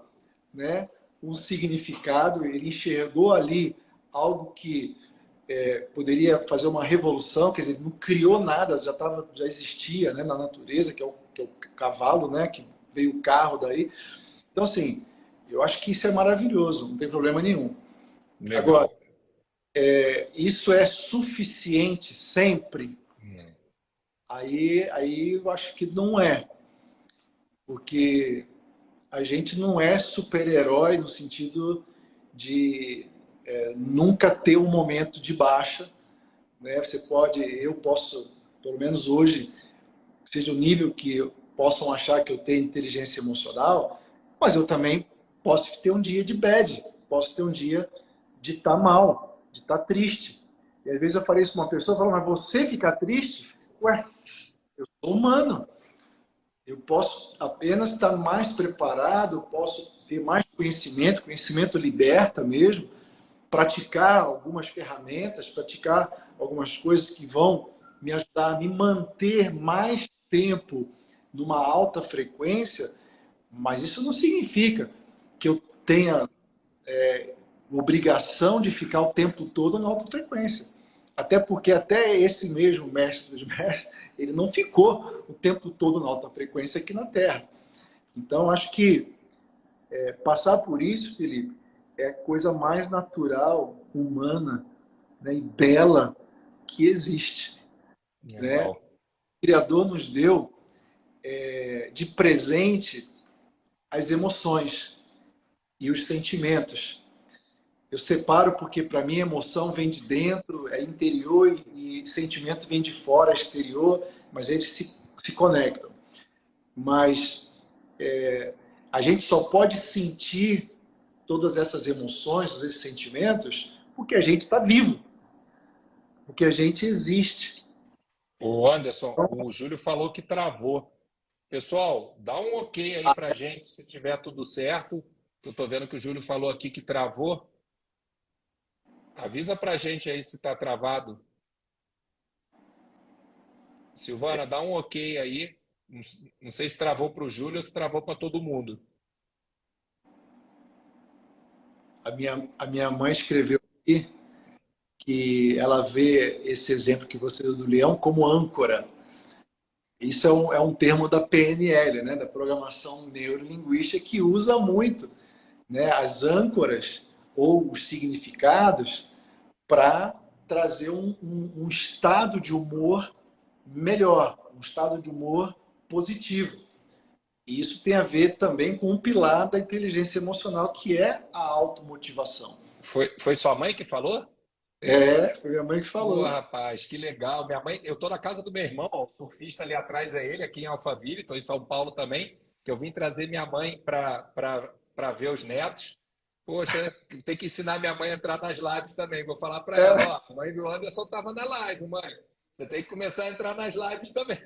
né, um significado, ele enxergou ali algo que poderia fazer uma revolução, quer dizer, não criou nada, já existia, né, na natureza, que é o cavalo, né, que veio o carro daí. Então, assim, eu acho que isso é maravilhoso, não tem problema nenhum. Agora, Legal. isso é suficiente sempre? Hum. Aí eu acho que não é, porque a gente não é super-herói no sentido de nunca ter um momento de baixa, né? Eu posso, pelo menos hoje, seja o nível que possam achar que eu tenho inteligência emocional, mas eu também posso ter um dia de bad, posso ter um dia de estar mal, de estar triste. E às vezes eu falei isso para uma pessoa, falo, mas você fica triste? Ué, eu sou humano. Eu posso apenas estar mais preparado, posso ter mais conhecimento, conhecimento liberta mesmo, praticar algumas ferramentas, praticar algumas coisas que vão me ajudar a me manter mais tempo numa alta frequência, mas isso não significa que eu tenha obrigação de ficar o tempo todo na alta frequência. Até porque até esse mesmo mestre dos mestres, ele não ficou o tempo todo na alta frequência aqui na Terra. Então, acho que passar por isso, Felipe, é a coisa mais natural, humana, né, e bela que existe. Né? Legal. O Criador nos deu de presente as emoções e os sentimentos. Eu separo porque, para mim, emoção vem de dentro, é interior, e sentimento vem de fora, exterior, mas eles se conectam. Mas a gente só pode sentir todas essas emoções, esses sentimentos, porque a gente está vivo, porque a gente existe. O Anderson, o Júlio falou que travou. Pessoal, dá um ok aí pra gente se tiver tudo certo. Eu tô vendo que o Júlio falou aqui que travou. Avisa pra gente aí se tá travado. Silvana, dá um ok aí. Não sei se travou para o Júlio ou se travou para todo mundo. A minha mãe escreveu aqui que ela vê esse exemplo que você deu do leão como âncora. Isso é um termo da PNL, né, da Programação Neurolinguística, que usa muito, né, as âncoras ou os significados para trazer um estado de humor melhor, um estado de humor positivo. E isso tem a ver também com um pilar da inteligência emocional, que é a automotivação. Foi sua mãe que falou? Foi minha mãe que Pô, falou. rapaz, que legal. Minha mãe, eu tô na casa do meu irmão, ó, o surfista ali atrás é ele, aqui em Alphaville, tô em São Paulo também, que eu vim trazer minha mãe para ver os netos. Poxa, tem que ensinar minha mãe a entrar nas lives também. Vou falar para ela, ó, a mãe do Anderson tava na live, mãe. Você tem que começar a entrar nas lives também.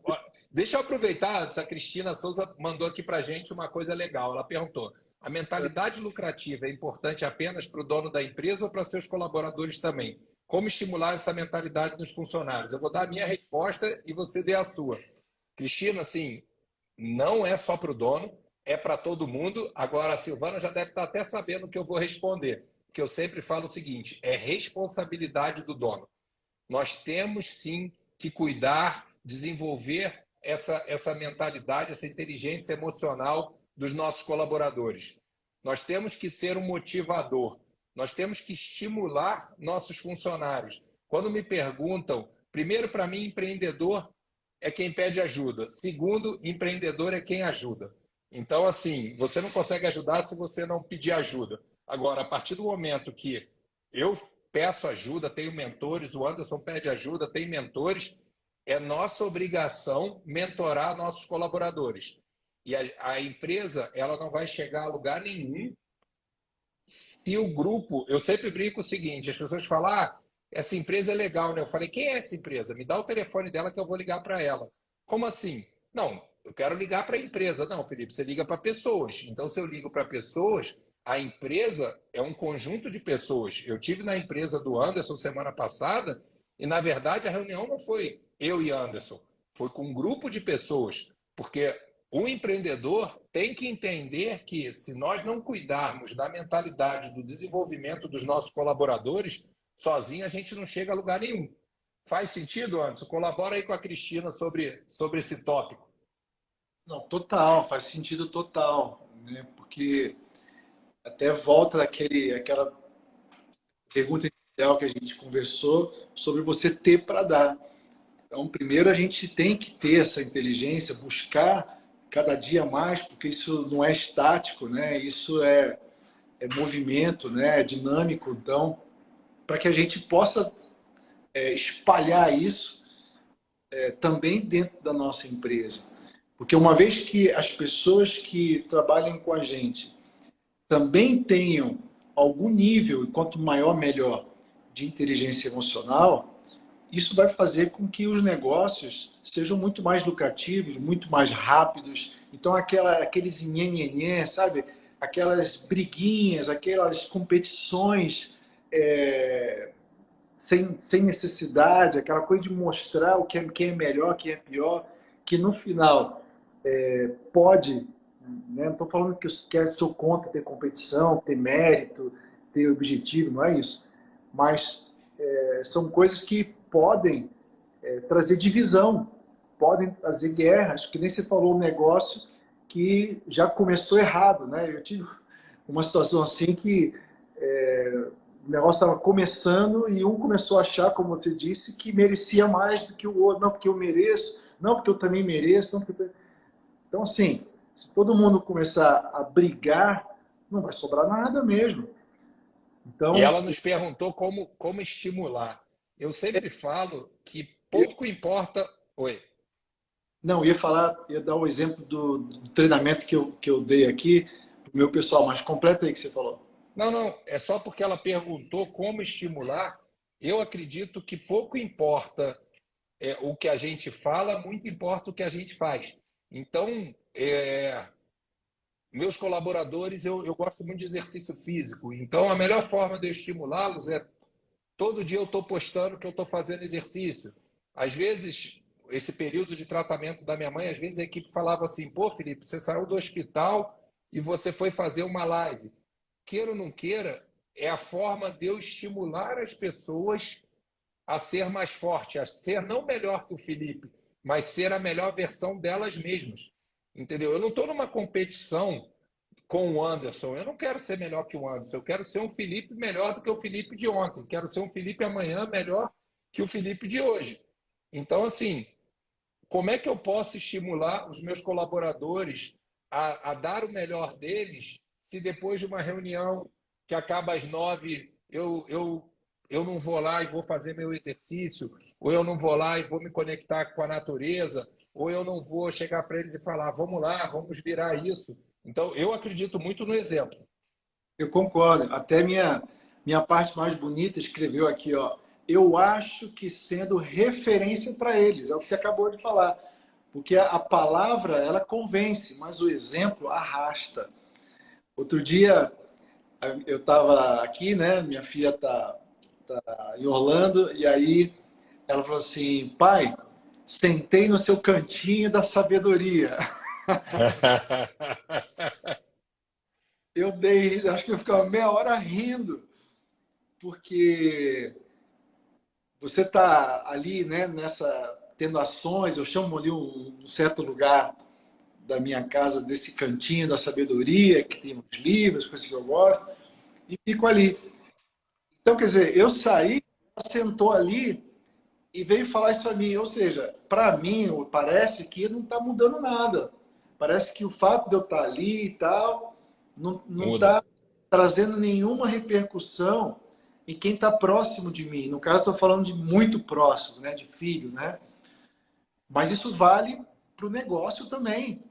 Ó, deixa eu aproveitar, a Cristina Souza mandou aqui pra gente uma coisa legal. Ela perguntou: a mentalidade lucrativa é importante apenas para o dono da empresa ou para seus colaboradores também? Como estimular essa mentalidade nos funcionários? Eu vou dar a minha resposta e você dê a sua. Cristina, assim, não é só para o dono, é para todo mundo. Agora, a Silvana já deve estar até sabendo o que eu vou responder, porque eu sempre falo o seguinte: é responsabilidade do dono. Nós temos sim que cuidar, desenvolver essa mentalidade, essa inteligência emocional dos nossos colaboradores. Nós temos que ser um motivador, nós temos que estimular nossos funcionários. Quando me perguntam, primeiro, para mim, empreendedor é quem pede ajuda. Segundo, empreendedor é quem ajuda. Então, assim, você não consegue ajudar se você não pedir ajuda. Agora, a partir do momento que eu peço ajuda, tenho mentores, o Anderson pede ajuda, tem mentores, é nossa obrigação mentorar nossos colaboradores. E a empresa, ela não vai chegar a lugar nenhum se o grupo... Eu sempre brinco o seguinte, as pessoas falam, essa empresa é legal, né? Eu falei, quem é essa empresa? Me dá o telefone dela que eu vou ligar para ela. Como assim? Não, eu quero ligar para a empresa. Não, Felipe, você liga para pessoas. Então, se eu ligo para pessoas, a empresa é um conjunto de pessoas. Eu tive na empresa do Anderson semana passada e, na verdade, a reunião não foi eu e Anderson, foi com um grupo de pessoas, porque o empreendedor tem que entender que, se nós não cuidarmos da mentalidade do desenvolvimento dos nossos colaboradores, sozinho a gente não chega a lugar nenhum. Faz sentido, Anderson? Colabora aí com a Cristina sobre esse tópico. Não, total, faz sentido total, né? Porque até volta aquela pergunta inicial que a gente conversou sobre você ter para dar. Então, primeiro a gente tem que ter essa inteligência, buscar cada dia mais, porque isso não é estático, né? Isso é movimento, né? É dinâmico. Então, para que a gente possa espalhar isso também dentro da nossa empresa. Porque uma vez que as pessoas que trabalham com a gente também tenham algum nível, e quanto maior, melhor, de inteligência emocional, isso vai fazer com que os negócios sejam muito mais lucrativos, muito mais rápidos. Então, aqueles nhenhenhé, sabe? Aquelas briguinhas, aquelas competições sem necessidade, aquela coisa de mostrar quem é melhor, quem é pior, que no final pode, né? Não estou falando que eu sou contra ter competição, ter mérito, ter objetivo, não é isso. Mas são coisas que podem trazer divisão, podem trazer guerras, que nem você falou, um negócio que já começou errado, né? Eu tive uma situação assim que o negócio estava começando e um começou a achar, como você disse, que merecia mais do que o outro. Não, porque eu mereço, não, porque eu também mereço. Não, porque... Então, assim, se todo mundo começar a brigar, não vai sobrar nada mesmo. E Então, ela nos perguntou como estimular. Eu sempre falo que pouco importa. Oi. não, ia dar o exemplo do treinamento que eu dei aqui para o meu pessoal, mas completa aí que você falou. Não, não, é só porque ela perguntou como estimular. Eu acredito que pouco importa o que a gente fala, muito importa o que a gente faz. Então, meus colaboradores, eu gosto muito de exercício físico. Então, a melhor forma de eu estimulá-los é todo dia eu estou postando que eu estou fazendo exercício. Às vezes, esse período de tratamento da minha mãe, às vezes a equipe falava assim: pô, Felipe, você saiu do hospital e você foi fazer uma live. Queira ou não queira, é a forma de eu estimular as pessoas a ser mais forte, a ser não melhor que o Felipe, mas ser a melhor versão delas mesmas. Entendeu? Eu não estou numa competição com o Anderson. Eu não quero ser melhor que o Anderson. Eu quero ser um Felipe melhor do que o Felipe de ontem. Quero ser um Felipe amanhã melhor que o Felipe de hoje. Então, assim, como é que eu posso estimular os meus colaboradores a dar o melhor deles se depois de uma reunião que acaba às 9 eu não vou lá e vou fazer meu exercício, ou eu não vou lá e vou me conectar com a natureza, ou eu não vou chegar para eles e falar, vamos lá, vamos virar isso. Então, eu acredito muito no exemplo. Eu concordo. Até minha parte mais bonita escreveu aqui, ó. Eu acho que sendo referência para eles, é o que você acabou de falar. Porque a palavra, ela convence, mas o exemplo arrasta. Outro dia, eu estava aqui, né? Minha filha tá em Orlando, e aí ela falou assim: pai, sentei no seu cantinho da sabedoria. Acho que eu ficava meia hora rindo, porque você está ali, né, tendo ações, eu chamo ali um certo lugar da minha casa desse cantinho da sabedoria, que tem uns livros, coisas que eu gosto, e fico ali. Então, quer dizer, eu saí, ela sentou ali e veio falar isso para mim. Ou seja, para mim, parece que não está mudando nada. Parece que o fato de eu estar ali e tal, não Muda. está trazendo nenhuma repercussão em quem está próximo de mim. No caso, estou falando de muito próximo, né, de filho, né? Mas isso vale para o negócio também.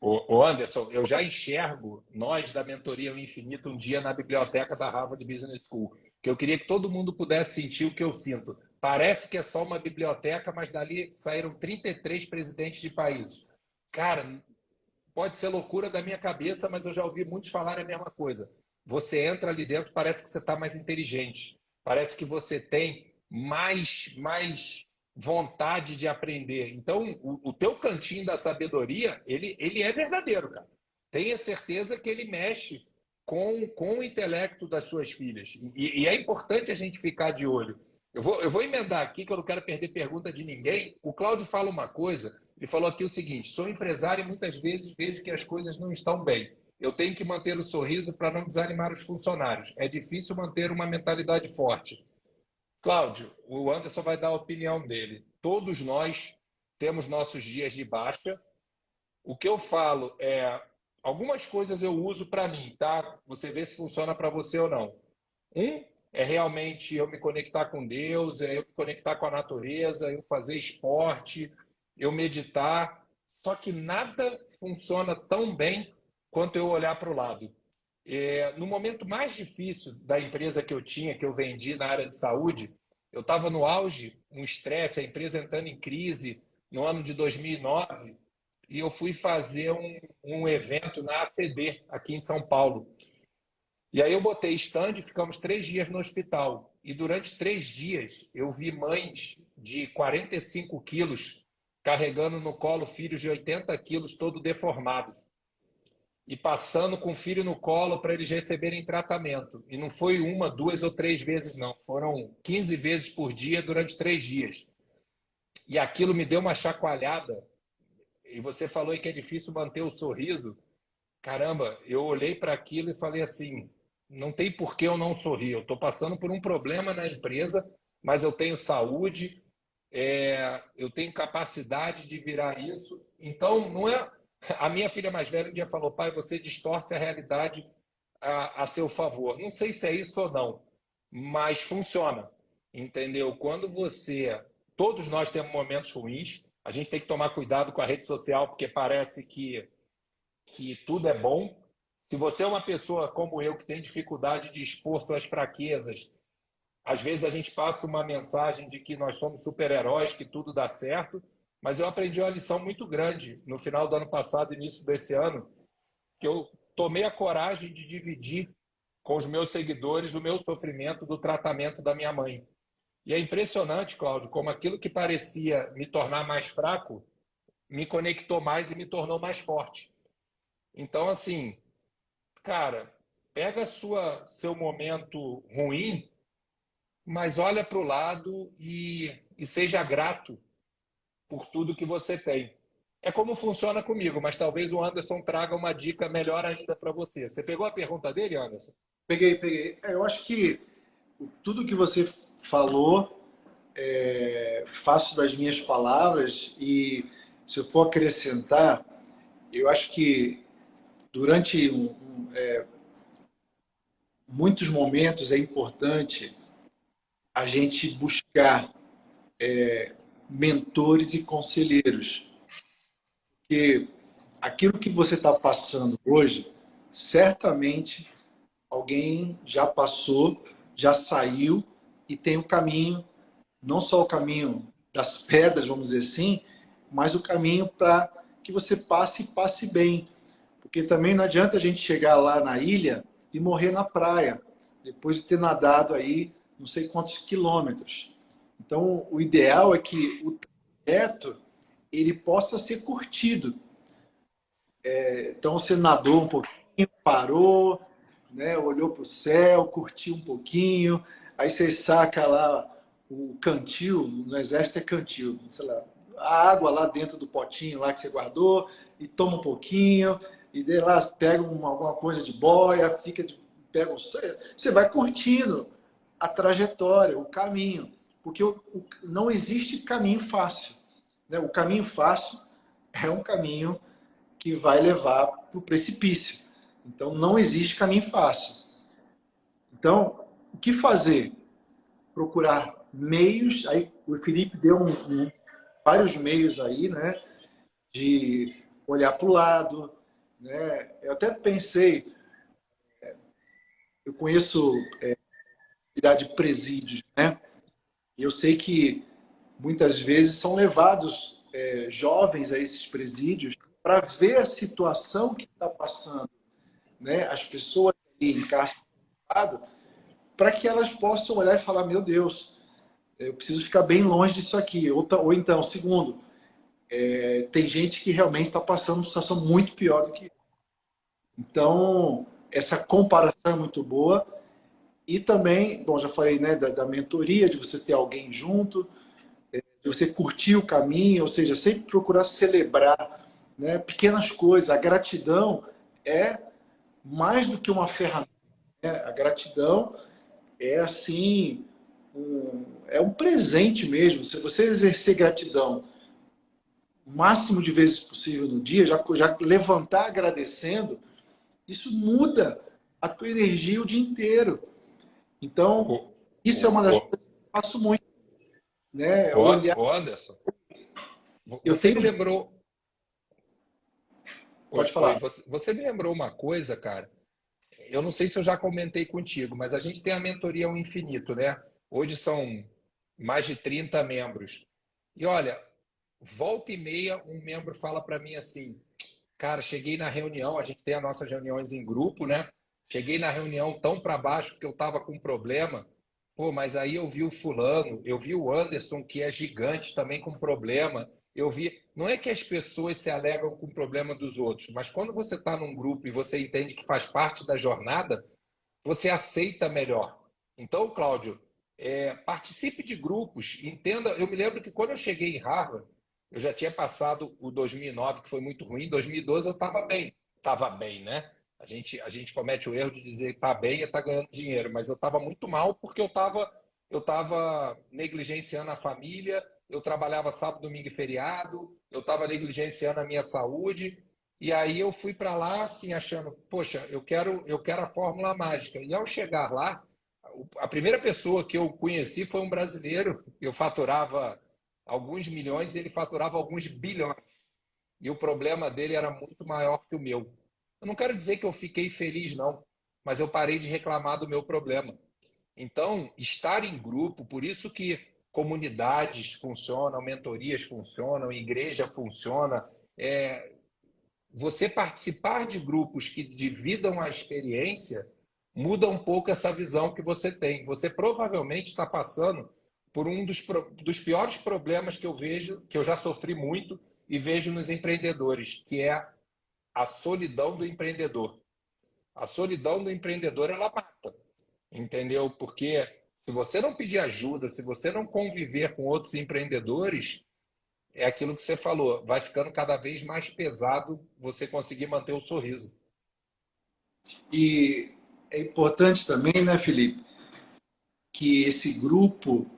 O Anderson, eu já enxergo nós da Mentoria ao Infinito um dia na biblioteca da Harvard Business School, que eu queria que todo mundo pudesse sentir o que eu sinto. Parece que é só uma biblioteca, mas dali saíram 33 presidentes de países. Cara, pode ser loucura da minha cabeça, mas eu já ouvi muitos falarem a mesma coisa. Você entra ali dentro, parece que você está mais inteligente. Parece que você tem mais vontade de aprender. Então, o teu cantinho da sabedoria, ele é verdadeiro, cara. Tenha certeza que ele mexe com o intelecto das suas filhas. E é importante a gente ficar de olho. Eu vou emendar aqui, que eu não quero perder pergunta de ninguém. O Cláudio fala uma coisa, ele falou aqui o seguinte: sou empresário e muitas vezes vejo que as coisas não estão bem. Eu tenho que manter o sorriso para não desanimar os funcionários. É difícil manter uma mentalidade forte. Cláudio, o Anderson vai dar a opinião dele. Todos nós temos nossos dias de baixa. O que eu falo é, algumas coisas eu uso para mim, tá? Você vê se funciona para você ou não. É realmente eu me conectar com Deus, é eu me conectar com a natureza, eu fazer esporte, eu meditar. Só que nada funciona tão bem quanto eu olhar para o lado. No momento mais difícil da empresa que eu tinha, que eu vendi na área de saúde, eu estava no auge, um estresse, a empresa entrando em crise no ano de 2009, e eu fui fazer um evento na ACD, aqui em São Paulo. E aí eu botei stand, ficamos 3 dias no hospital. E durante 3 dias eu vi mães de 45 quilos carregando no colo filhos de 80 quilos, todo deformados. e passando com o filho no colo para eles receberem tratamento. E não foi uma, duas ou três vezes, não. Foram 15 vezes por dia durante 3 dias. E aquilo me deu uma chacoalhada. E você falou aí que é difícil manter o sorriso. Caramba, eu olhei para aquilo e falei assim: não tem por que eu não sorrir. Eu estou passando por um problema na empresa, mas eu tenho saúde, eu tenho capacidade de virar isso. Então, não é. A minha filha mais velha um dia falou: pai, você distorce a realidade a seu favor. Não sei se é isso ou não, mas funciona. Entendeu? Quando você. Todos nós temos momentos ruins, a gente tem que tomar cuidado com a rede social, porque parece que tudo é bom. Se você é uma pessoa como eu, que tem dificuldade de expor suas fraquezas, às vezes a gente passa uma mensagem de que nós somos super-heróis, que tudo dá certo, mas eu aprendi uma lição muito grande no final do ano passado, início desse ano, que eu tomei a coragem de dividir com os meus seguidores o meu sofrimento do tratamento da minha mãe. E é impressionante, Cláudio, como aquilo que parecia me tornar mais fraco me conectou mais e me tornou mais forte. Então, assim, cara, pega seu momento ruim, mas olha para o lado e seja grato por tudo que você tem. É como funciona comigo, mas talvez o Anderson traga uma dica melhor ainda para você. Você pegou a pergunta dele, Anderson? Peguei. Eu acho que tudo que você falou, faço das minhas palavras e se eu for acrescentar, eu acho que durante muitos momentos é importante a gente buscar mentores e conselheiros, porque aquilo que você está passando hoje, certamente alguém já passou, já saiu e tem o caminho, não só o caminho das pedras, vamos dizer assim, mas o caminho para que você passe e passe bem. Porque também não adianta a gente chegar lá na ilha e morrer na praia, depois de ter nadado aí não sei quantos quilômetros. Então, o ideal é que o trajeto ele possa ser curtido. Então, você nadou um pouquinho, parou, né, olhou para o céu, curtiu um pouquinho, aí você saca lá o cantil, no exército é cantil, sei lá, a água lá dentro do potinho lá que você guardou e toma um pouquinho, e daí lá pega alguma coisa de boia, pega você vai curtindo a trajetória, o caminho, porque não existe caminho fácil, né? O caminho fácil é um caminho que vai levar para o precipício. Então, não existe caminho fácil. Então, o que fazer? Procurar meios. Aí, o Felipe deu vários meios aí, né? De olhar para o lado, né? Eu até pensei, eu conheço atividade de presídios, né? E eu sei que muitas vezes são levados jovens a esses presídios para ver a situação que está passando, né? As pessoas ali encarceradas, para que elas possam olhar e falar: meu Deus, eu preciso ficar bem longe disso aqui. Ou então, segundo, tem gente que realmente está passando uma situação muito pior do que eu. Então, essa comparação é muito boa. E também, bom, já falei, né, da mentoria, de você ter alguém junto, de você curtir o caminho, ou seja, sempre procurar celebrar, né, pequenas coisas. A gratidão é mais do que uma ferramenta, né? A gratidão é assim, é um presente mesmo. Se você exercer gratidão o máximo de vezes possível no dia, já levantar agradecendo, isso muda a tua energia o dia inteiro. Então, Ô, isso é uma das ô, coisas que eu faço muito, né? É ô, olhar. ô, Anderson, Eu você me tenho. lembrou. Pode Oi, falar. você me lembrou uma coisa, cara. Eu não sei se eu já comentei contigo, mas a gente tem a mentoria ao infinito, né? Hoje são mais de 30 membros. E olha, volta e meia, um membro fala para mim assim: cara, cheguei na reunião, a gente tem as nossas reuniões em grupo, né? Cheguei na reunião tão para baixo que eu estava com problema. Pô, mas aí eu vi o fulano, eu vi o Anderson, que é gigante, também com problema. eu vi. Não é que as pessoas se alegram com o problema dos outros, mas quando você está num grupo e você entende que faz parte da jornada, você aceita melhor. Então, Cláudio, participe de grupos, entenda. Eu me lembro que quando eu cheguei em Harvard, eu já tinha passado o 2009, que foi muito ruim. Em 2012 eu estava bem, né? A gente comete o erro de dizer que está bem e está ganhando dinheiro, mas eu estava muito mal porque eu estava negligenciando a família, eu trabalhava sábado, domingo e feriado, eu estava negligenciando a minha saúde. E aí eu fui para lá assim achando, poxa, eu quero a fórmula mágica. E ao chegar lá, a primeira pessoa que eu conheci foi um brasileiro. Eu faturava alguns milhões e ele faturava alguns bilhões. E o problema dele era muito maior que o meu. Eu não quero dizer que eu fiquei feliz, não, mas eu parei de reclamar do meu problema. Então, estar em grupo, por isso que comunidades funcionam, mentorias funcionam, igreja funciona. Você participar de grupos que dividam a experiência muda um pouco essa visão que você tem. Você provavelmente está passando por um dos piores problemas que eu vejo, que eu já sofri muito e vejo nos empreendedores, que é a solidão do empreendedor. A solidão do empreendedor, ela mata, entendeu? Porque se você não pedir ajuda, se você não conviver com outros empreendedores, é aquilo que você falou, vai ficando cada vez mais pesado você conseguir manter o sorriso. E é importante também, né, Felipe, que esse grupo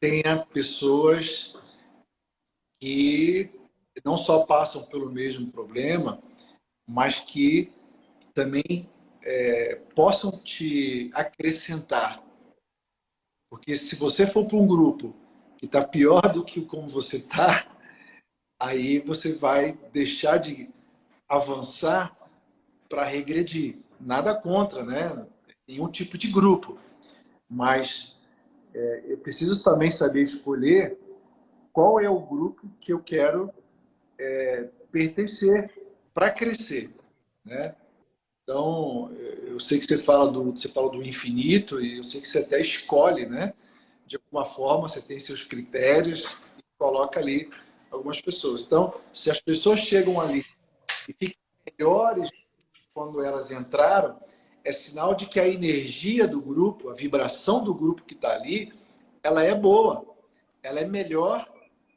tenha pessoas que não só passam pelo mesmo problema, mas que também possam te acrescentar. Porque se você for para um grupo que está pior do que como você está, aí você vai deixar de avançar para regredir. Nada contra, né? Nenhum tipo de grupo. Mas eu preciso também saber escolher qual é o grupo que eu quero pertencer para crescer, né? Então, eu sei que você fala do infinito e eu sei que você até escolhe, né? De alguma forma, você tem seus critérios e coloca ali algumas pessoas. Então, se as pessoas chegam ali e ficam melhores quando elas entraram, é sinal de que a energia do grupo, a vibração do grupo que está ali, ela é boa. Ela é melhor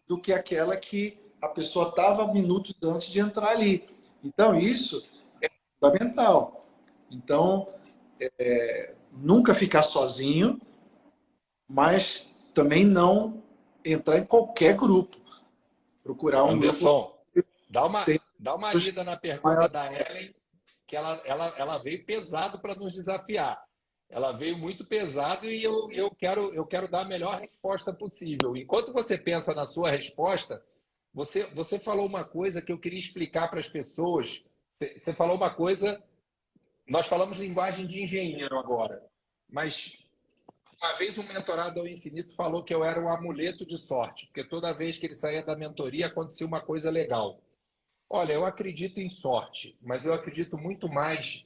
do que aquela que a pessoa estava minutos antes de entrar ali. Então, isso é fundamental. Então, nunca ficar sozinho, mas também não entrar em qualquer grupo. Procurar um grupo Anderson, dá que uma, tenha dá uma pessoas lida na pergunta maiores. da Ellen, que ela veio pesado para nos desafiar. Ela veio muito pesado e eu quero dar a melhor resposta possível. Enquanto você pensa na sua resposta, você falou uma coisa que eu queria explicar para as pessoas. Você falou uma coisa, nós falamos linguagem de engenheiro agora, mas uma vez um mentorado ao infinito falou que eu era um amuleto de sorte, porque toda vez que ele saía da mentoria acontecia uma coisa legal. Olha, eu acredito em sorte, mas eu acredito muito mais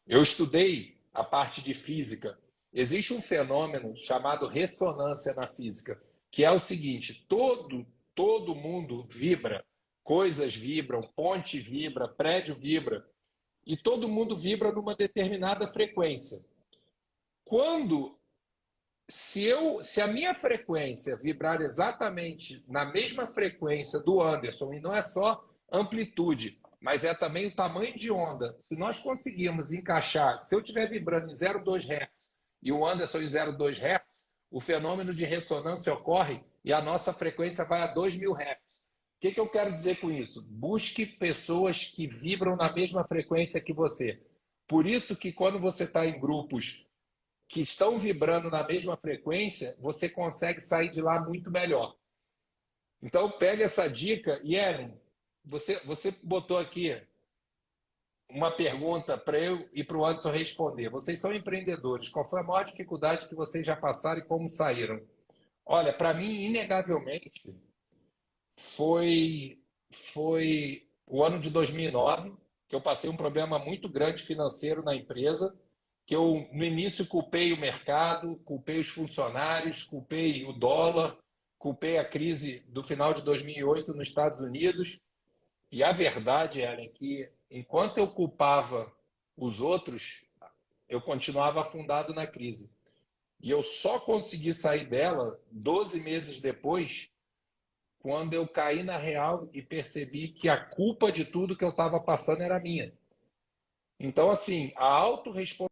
Eu estudei a parte de física. Existe um fenômeno chamado ressonância na física, que é o seguinte: todo mundo vibra, coisas vibram, ponte vibra, prédio vibra, e todo mundo vibra numa determinada frequência. Quando se a minha frequência vibrar exatamente na mesma frequência do Anderson, e não é só amplitude, mas é também o tamanho de onda, se nós conseguirmos encaixar, se eu estiver vibrando em 0,2 Hz e o Anderson em 0,2 Hz, o fenômeno de ressonância ocorre e a nossa frequência vai a 2.000 Hz. O que eu quero dizer com isso? Busque pessoas que vibram na mesma frequência que você. Por isso que quando você está em grupos que estão vibrando na mesma frequência, você consegue sair de lá muito melhor. Então, pega essa dica. E, Ellen, você botou aqui uma pergunta para eu e para o Anderson responder. Vocês são empreendedores. Qual foi a maior dificuldade que vocês já passaram e como saíram? Olha, para mim, inegavelmente, foi o ano de 2009, que eu passei um problema muito grande financeiro na empresa, que eu, no início, culpei o mercado, culpei os funcionários, culpei o dólar, culpei a crise do final de 2008 nos Estados Unidos. E a verdade, Ellen, que enquanto eu culpava os outros, eu continuava afundado na crise. E eu só consegui sair dela 12 meses depois, quando eu caí na real e percebi que a culpa de tudo que eu estava passando era minha. Então, assim, a autorresponsabilidade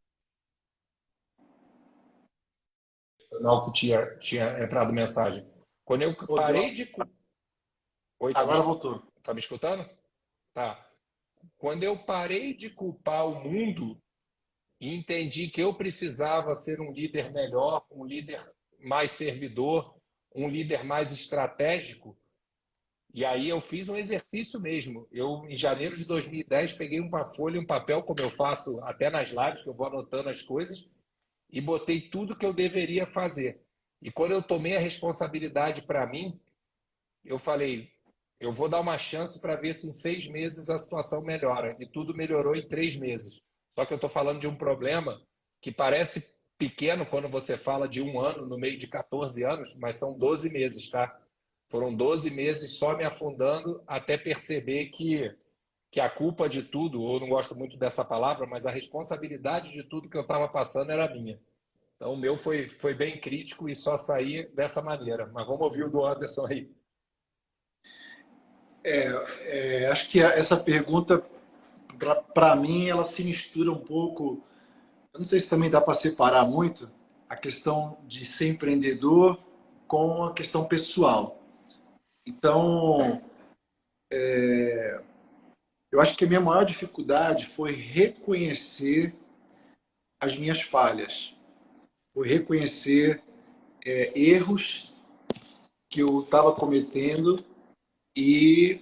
que tinha entrado mensagem. Quando eu Pô, parei de... Oi, agora voltou. tá me escutando? Tá. Quando eu parei de culpar o mundo e entendi que eu precisava ser um líder melhor, um líder mais servidor, um líder mais estratégico, e aí eu fiz um exercício mesmo. Eu, em janeiro de 2010, peguei uma folha e um papel, como eu faço até nas lives, que eu vou anotando as coisas, e botei tudo que eu deveria fazer. E quando eu tomei a responsabilidade para mim, eu falei, eu vou dar uma chance para ver se em 6 meses a situação melhora. E tudo melhorou em 3 meses. Só que eu estou falando de um problema que parece pequeno quando você fala de um ano no meio de 14 anos, mas são 12 meses, tá? Foram 12 meses só me afundando até perceber que a culpa de tudo, ou eu não gosto muito dessa palavra, mas a responsabilidade de tudo que eu estava passando era minha. Então o meu foi bem crítico e só saí dessa maneira. Mas vamos ouvir o do Anderson aí. Acho que essa pergunta, para mim, ela se mistura um pouco. Eu não sei se também dá para separar muito a questão de ser empreendedor com a questão pessoal. Então, eu acho que a minha maior dificuldade foi reconhecer as minhas falhas, foi reconhecer erros que eu estava cometendo e,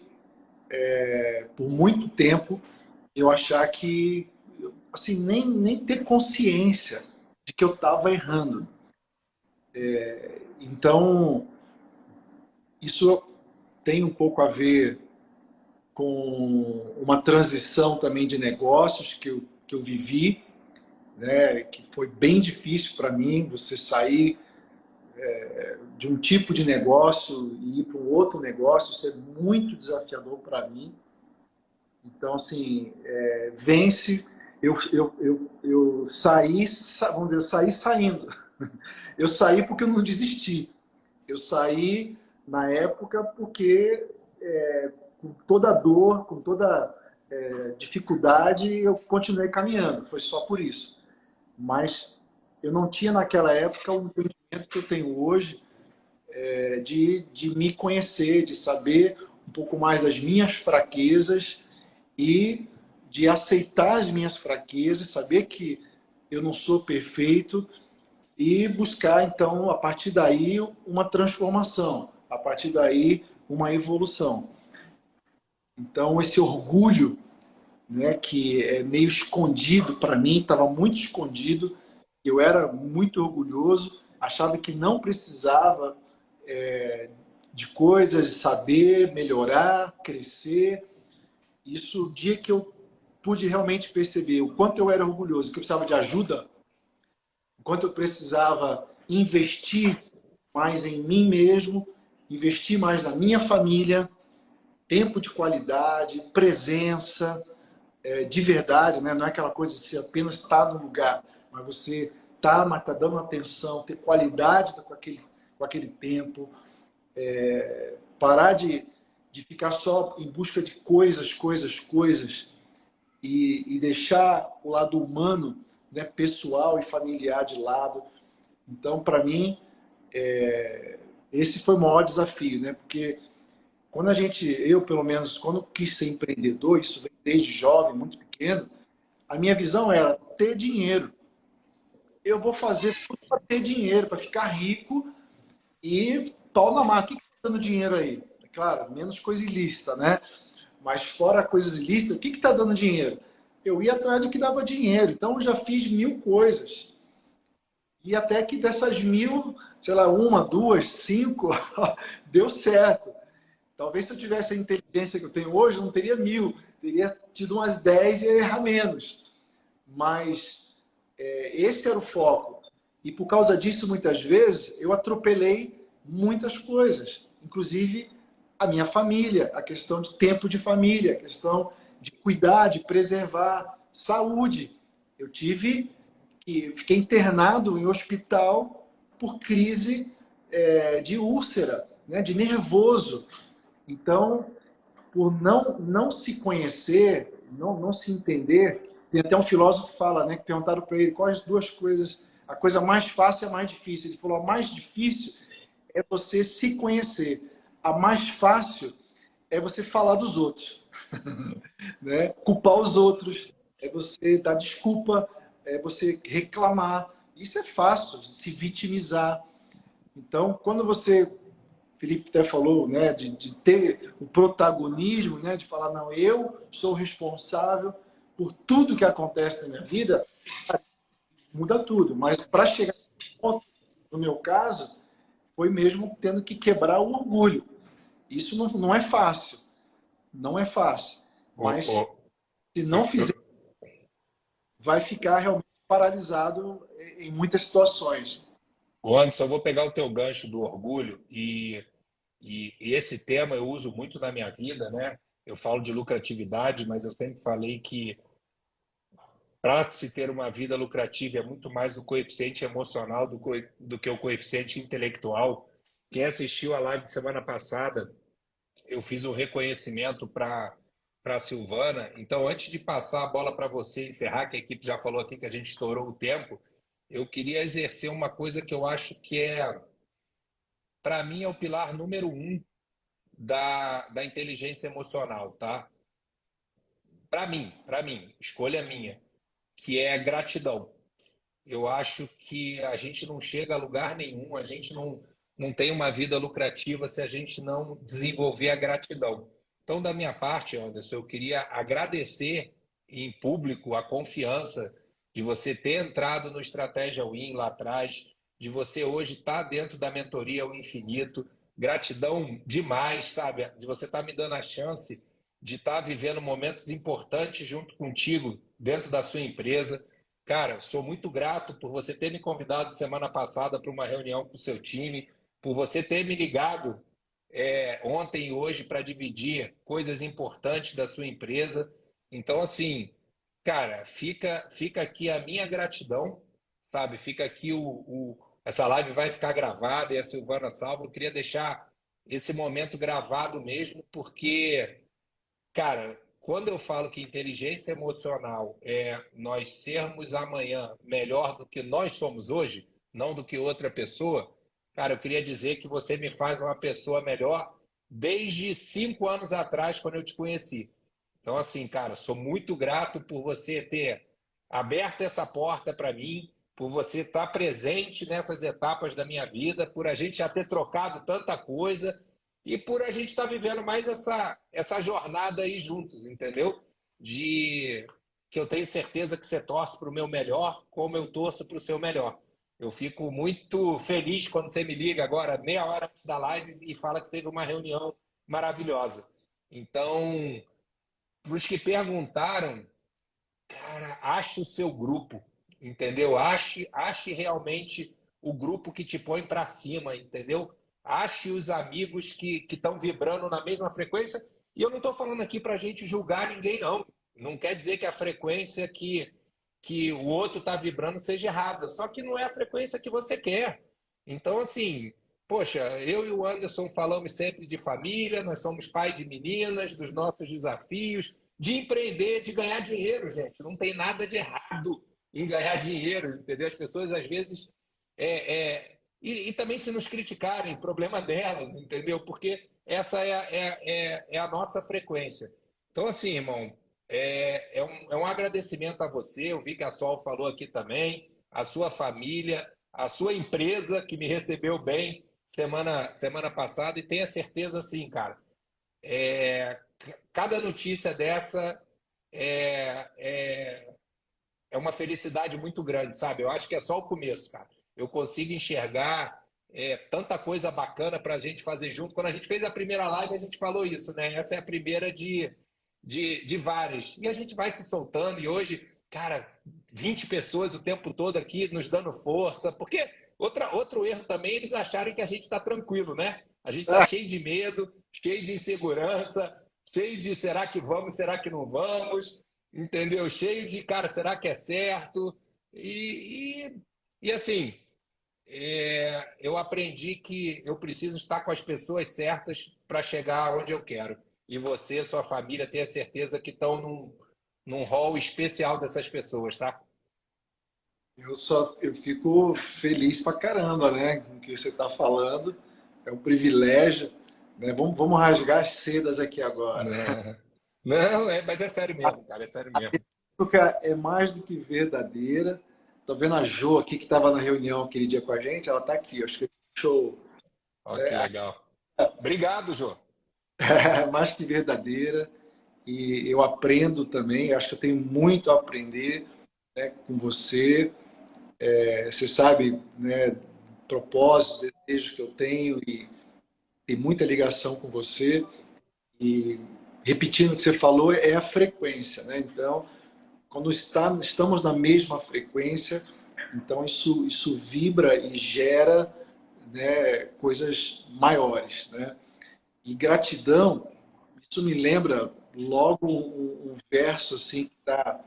por muito tempo, eu achar que, assim, nem ter consciência de que eu estava errando. Então, isso tem um pouco a ver com uma transição também de negócios que eu vivi, né, que foi bem difícil para mim, você sair de um tipo de negócio e ir para um outro negócio, isso é muito desafiador para mim. Então, assim, vence. Eu saí, vamos dizer, eu saí saindo. Eu saí porque eu não desisti. Eu saí na época porque, com toda dor, com toda dificuldade, eu continuei caminhando. Foi só por isso. Mas eu não tinha naquela época o entendimento que eu tenho hoje, de me conhecer, de saber um pouco mais das minhas fraquezas e de aceitar as minhas fraquezas, saber que eu não sou perfeito e buscar, então, a partir daí, uma transformação, a partir daí, uma evolução. Então, esse orgulho, né, que é meio escondido para mim, estava muito escondido, eu era muito orgulhoso, achava que não precisava de coisas, de saber, melhorar, crescer. Isso, o dia que eu pude realmente perceber o quanto eu era orgulhoso, que eu precisava de ajuda, o quanto eu precisava investir mais em mim mesmo, investir mais na minha família, tempo de qualidade, presença, de verdade, né? Não é aquela coisa de você apenas estar no lugar, mas você mas tá dando atenção, ter qualidade com aquele tempo, parar de ficar só em busca de coisas e deixar o lado humano, né, pessoal e familiar de lado. Então, para mim, esse foi o maior desafio, né? Porque quando eu pelo menos, quando quis ser empreendedor, isso vem desde jovem, muito pequeno, a minha visão era ter dinheiro. Eu vou fazer tudo para ter dinheiro, para ficar rico e pau na máquina. O que está dando dinheiro aí? Claro, menos coisa ilícita, né? Mas fora coisas ilícitas, o que está dando dinheiro? Eu ia atrás do que dava dinheiro. Então, eu já fiz 1000 coisas. E até que dessas 1000, sei lá, uma, duas, 5, deu certo. Talvez se eu tivesse a inteligência que eu tenho hoje, eu não teria 1000. Teria tido umas 10 e ia errar menos. Mas esse era o foco. E por causa disso, muitas vezes, eu atropelei muitas coisas, inclusive a minha família, a questão de tempo de família, a questão de cuidar, de preservar, saúde. Eu fiquei internado em hospital por crise de úlcera, né, de nervoso. Então, por não se conhecer, não se entender, tem até um filósofo que fala, né, que perguntaram para ele quais as duas coisas, a coisa mais fácil e a mais difícil. Ele falou, a mais difícil é você se conhecer. A mais fácil é você falar dos outros, né? Culpar os outros, é você dar desculpa, é você reclamar. Isso é fácil, se vitimizar. Então, quando você, Felipe até falou, né, de ter o protagonismo, né, de falar, não, eu sou responsável por tudo que acontece na minha vida, muda tudo. Mas para chegar no meu caso, foi mesmo tendo que quebrar o orgulho. Isso não é fácil. Não é fácil. Ô, Mas ô, se eu, não fizer, eu- vai ficar realmente paralisado em muitas situações. Ô, Anderson, eu vou pegar o teu gancho do orgulho e esse tema eu uso muito na minha vida, né? Eu falo de lucratividade, mas eu sempre falei que para se ter uma vida lucrativa é muito mais o coeficiente emocional do que o coeficiente intelectual. Quem assistiu a live de semana passada, eu fiz um reconhecimento para a Silvana. Então, antes de passar a bola para você encerrar, que a equipe já falou aqui que a gente estourou o tempo, eu queria exercer uma coisa que eu acho que para mim, é o pilar número um da inteligência emocional, tá? Para mim, escolha minha, que é gratidão. Eu acho que a gente não chega a lugar nenhum, a gente não tem uma vida lucrativa se a gente não desenvolver a gratidão. Então, da minha parte, Anderson, eu queria agradecer em público a confiança de você ter entrado no Estratégia Win lá atrás, de você hoje estar dentro da mentoria ao infinito. Gratidão demais, sabe? De você estar me dando a chance de estar vivendo momentos importantes junto contigo dentro da sua empresa. Cara, sou muito grato por você ter me convidado semana passada para uma reunião com o seu time, por você ter me ligado ontem e hoje para dividir coisas importantes da sua empresa. Então, assim, cara, fica aqui a minha gratidão, sabe? Fica aqui essa live vai ficar gravada e a Silvana salva. Eu queria deixar esse momento gravado mesmo, porque cara, quando eu falo que inteligência emocional é nós sermos amanhã melhor do que nós somos hoje, não do que outra pessoa, cara, eu queria dizer que você me faz uma pessoa melhor desde 5 anos atrás, quando eu te conheci. Então, assim, cara, sou muito grato por você ter aberto essa porta para mim, por você estar presente nessas etapas da minha vida, por a gente já ter trocado tanta coisa e por a gente estar vivendo mais essa jornada aí juntos, entendeu? De que eu tenho certeza que você torce para o meu melhor, como eu torço para o seu melhor. Eu fico muito feliz quando você me liga agora, meia hora antes da live, e fala que teve uma reunião maravilhosa. Então, para os que perguntaram, cara, ache o seu grupo, entendeu? Ache realmente o grupo que te põe para cima, entendeu? Ache os amigos que estão vibrando na mesma frequência. E eu não estou falando aqui para a gente julgar ninguém, não. Não quer dizer que a frequência que o outro está vibrando seja errada, só que não é a frequência que você quer. Então, assim, poxa, eu e o Anderson falamos sempre de família, nós somos pai de meninas, dos nossos desafios, de empreender, de ganhar dinheiro, gente. Não tem nada de errado em ganhar dinheiro, entendeu? As pessoas às vezes e também se nos criticarem, problema delas, entendeu? Porque essa é a nossa frequência. Então, assim, irmão, é um agradecimento a você. Eu vi que a Sol falou aqui também, a sua família, a sua empresa que me recebeu bem semana passada, e tenha certeza, assim, cara, cada notícia dessa é, é, é uma felicidade muito grande, sabe? Eu acho que é só o começo, cara. Eu consigo enxergar tanta coisa bacana para a gente fazer junto. Quando a gente fez a primeira live, a gente falou isso, né? Essa é a primeira de várias. E a gente vai se soltando. E hoje, cara, 20 pessoas o tempo todo aqui nos dando força. Porque Outro erro também, eles acharem que a gente está tranquilo, né? A gente está cheio de medo, cheio de insegurança, cheio de será que vamos, será que não vamos, entendeu? Cheio de, cara, será que é certo? E assim, eu aprendi que eu preciso estar com as pessoas certas para chegar onde eu quero. E você, sua família, tenha certeza que estão num rol especial dessas pessoas, tá? Eu fico feliz pra caramba, né, com o que você está falando. É um privilégio, né? Vamos rasgar as sedas aqui agora. Não, não, mas é sério mesmo, cara, é sério mesmo. Porque é mais do que verdadeira. Tô vendo a Jo aqui que estava na reunião aquele dia com a gente, ela está aqui, acho que show. Ó, que legal. Obrigado, Jô. É mais que verdadeira. E eu aprendo também, acho que eu tenho muito a aprender, né, com você. Você sabe, né, propósitos, desejos que eu tenho e tem muita ligação com você. E repetindo o que você falou, é a frequência, né? Então, quando estamos na mesma frequência, então isso vibra e gera, né, coisas maiores, né? E gratidão, isso me lembra logo um verso assim que está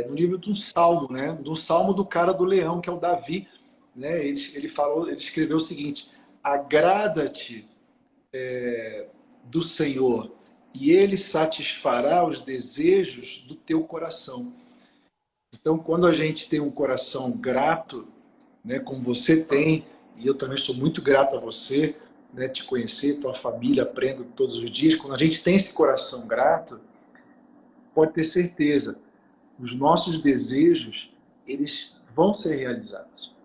no livro de um salmo, né? Do salmo do cara do leão, que é o Davi, né? Ele escreveu o seguinte: agrada-te do Senhor e Ele satisfará os desejos do teu coração. Então, quando a gente tem um coração grato, né, como você tem, e eu também sou muito grato a você, né, te conhecer, tua família, aprendo todos os dias. Quando a gente tem esse coração grato, pode ter certeza, os nossos desejos, eles vão ser realizados.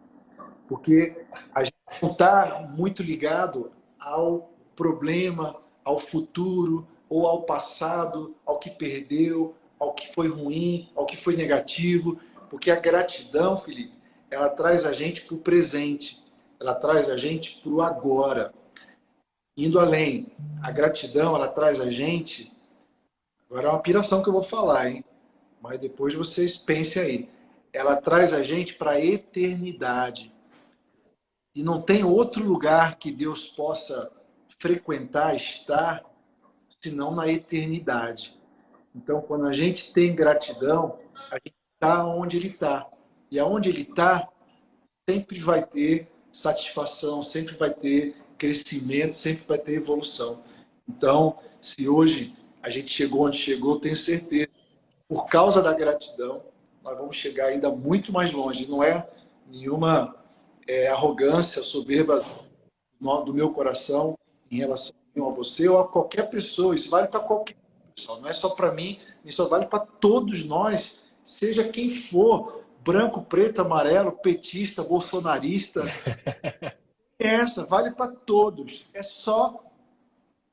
Porque a gente não está muito ligado ao problema, ao futuro, ou ao passado, ao que perdeu, ao que foi ruim, ao que foi negativo. Porque a gratidão, Felipe, ela traz a gente para o presente, ela traz a gente para o agora. Indo além, a gratidão, ela traz a gente. Agora é uma piração que eu vou falar, hein? Mas depois vocês pensem aí. Ela traz a gente para a eternidade. E não tem outro lugar que Deus possa frequentar, estar, senão na eternidade. Então, quando a gente tem gratidão, a gente está onde Ele está. E aonde Ele está, sempre vai ter satisfação, sempre vai ter crescimento, sempre vai ter evolução. Então, se hoje a gente chegou onde chegou, tenho certeza, por causa da gratidão, nós vamos chegar ainda muito mais longe. Não é nenhuma arrogância, soberba do meu coração em relação a você ou a qualquer pessoa. Isso vale para qualquer pessoa, não é só para mim, isso vale para todos nós, seja quem for, branco, preto, amarelo, petista, bolsonarista. Essa vale para todos. É só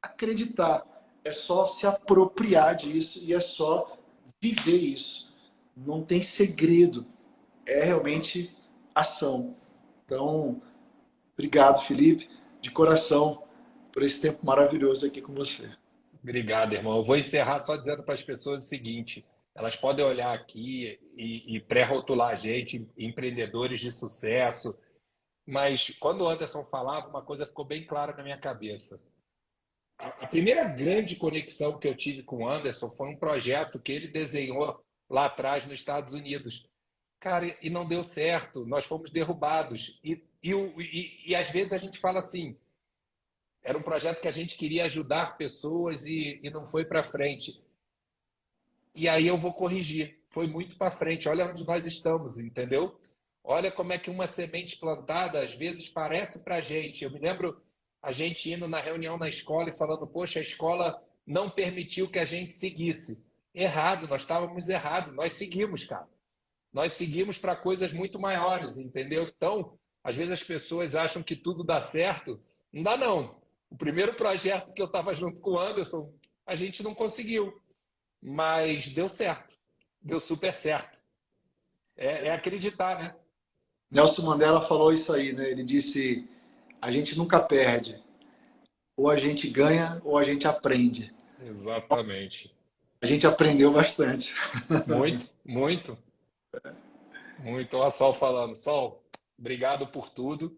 acreditar, é só se apropriar disso e é só viver isso. Não tem segredo, é realmente ação. Então, obrigado, Felipe, de coração, por esse tempo maravilhoso aqui com você. Obrigado, irmão. Eu vou encerrar só dizendo para as pessoas o seguinte: elas podem olhar aqui e pré-rotular a gente, empreendedores de sucesso, mas quando o Anderson falava, uma coisa ficou bem clara na minha cabeça. A primeira grande conexão que eu tive com o Anderson foi um projeto que ele desenhou lá atrás nos Estados Unidos. Cara, e não deu certo, nós fomos derrubados. E às vezes a gente fala assim, era um projeto que a gente queria ajudar pessoas e não foi para frente. E aí eu vou corrigir, foi muito para frente. Olha onde nós estamos, entendeu? Olha como é que uma semente plantada às vezes parece para a gente. Eu me lembro a gente indo na reunião na escola e falando, poxa, a escola não permitiu que a gente seguisse. Errado, nós estávamos errados, nós seguimos, cara. Nós seguimos para coisas muito maiores, entendeu? Então, às vezes as pessoas acham que tudo dá certo. Não dá, não. O primeiro projeto que eu estava junto com o Anderson, a gente não conseguiu, mas deu certo. Deu super certo. É acreditar, né? Nelson Mandela falou isso aí, né? Ele disse: a gente nunca perde, ou a gente ganha ou a gente aprende. Exatamente. A gente aprendeu bastante. Muito, muito, muito. Olha o Sol falando. Sol, Obrigado por tudo.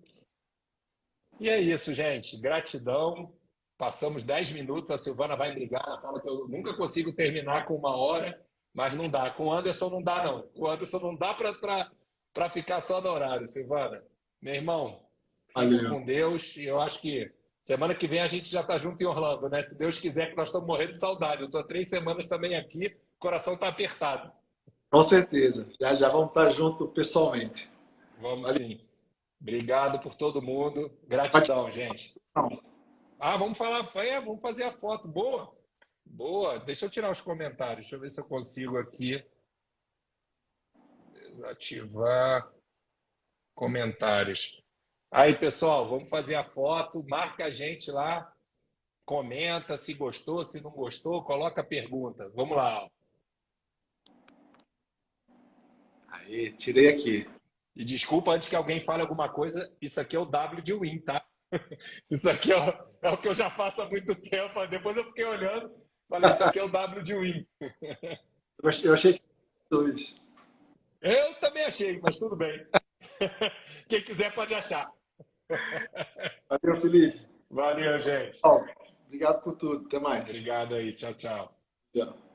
E é isso, gente. Gratidão. Passamos 10 minutos, a Silvana vai brigar, ela fala que eu nunca consigo terminar com 1 hora, mas não dá. Com o Anderson não dá, não. Com o Anderson não dá para ficar só no horário, Silvana. Meu irmão, fica Valeu. com Deus e eu acho que semana que vem a gente já está junto em Orlando, né? Se Deus quiser, que nós estamos morrendo de saudade. Eu estou há 3 semanas também aqui, o coração está apertado. Com certeza. Já já vamos estar junto pessoalmente. Vamos Valeu. sim. Obrigado por todo mundo. Gratidão, gente. Ah, vamos falar, vamos fazer a foto. Boa, boa. Deixa eu tirar os comentários. Deixa eu ver se eu consigo aqui desativar comentários. Aí, pessoal, vamos fazer a foto. Marca a gente lá. Comenta se gostou, se não gostou. Coloca a pergunta. Vamos lá. Aí, tirei aqui. E desculpa antes que alguém fale alguma coisa. Isso aqui é o W de Win, tá? Isso aqui é o que eu já faço há muito tempo. Depois eu fiquei olhando. Falei, isso aqui é o W de Win. Eu achei que dois. Eu também achei, mas tudo bem. Quem quiser pode achar. Valeu, Felipe. Valeu, gente. Obrigado por tudo. Até mais. Obrigado aí. Tchau, tchau. Tchau.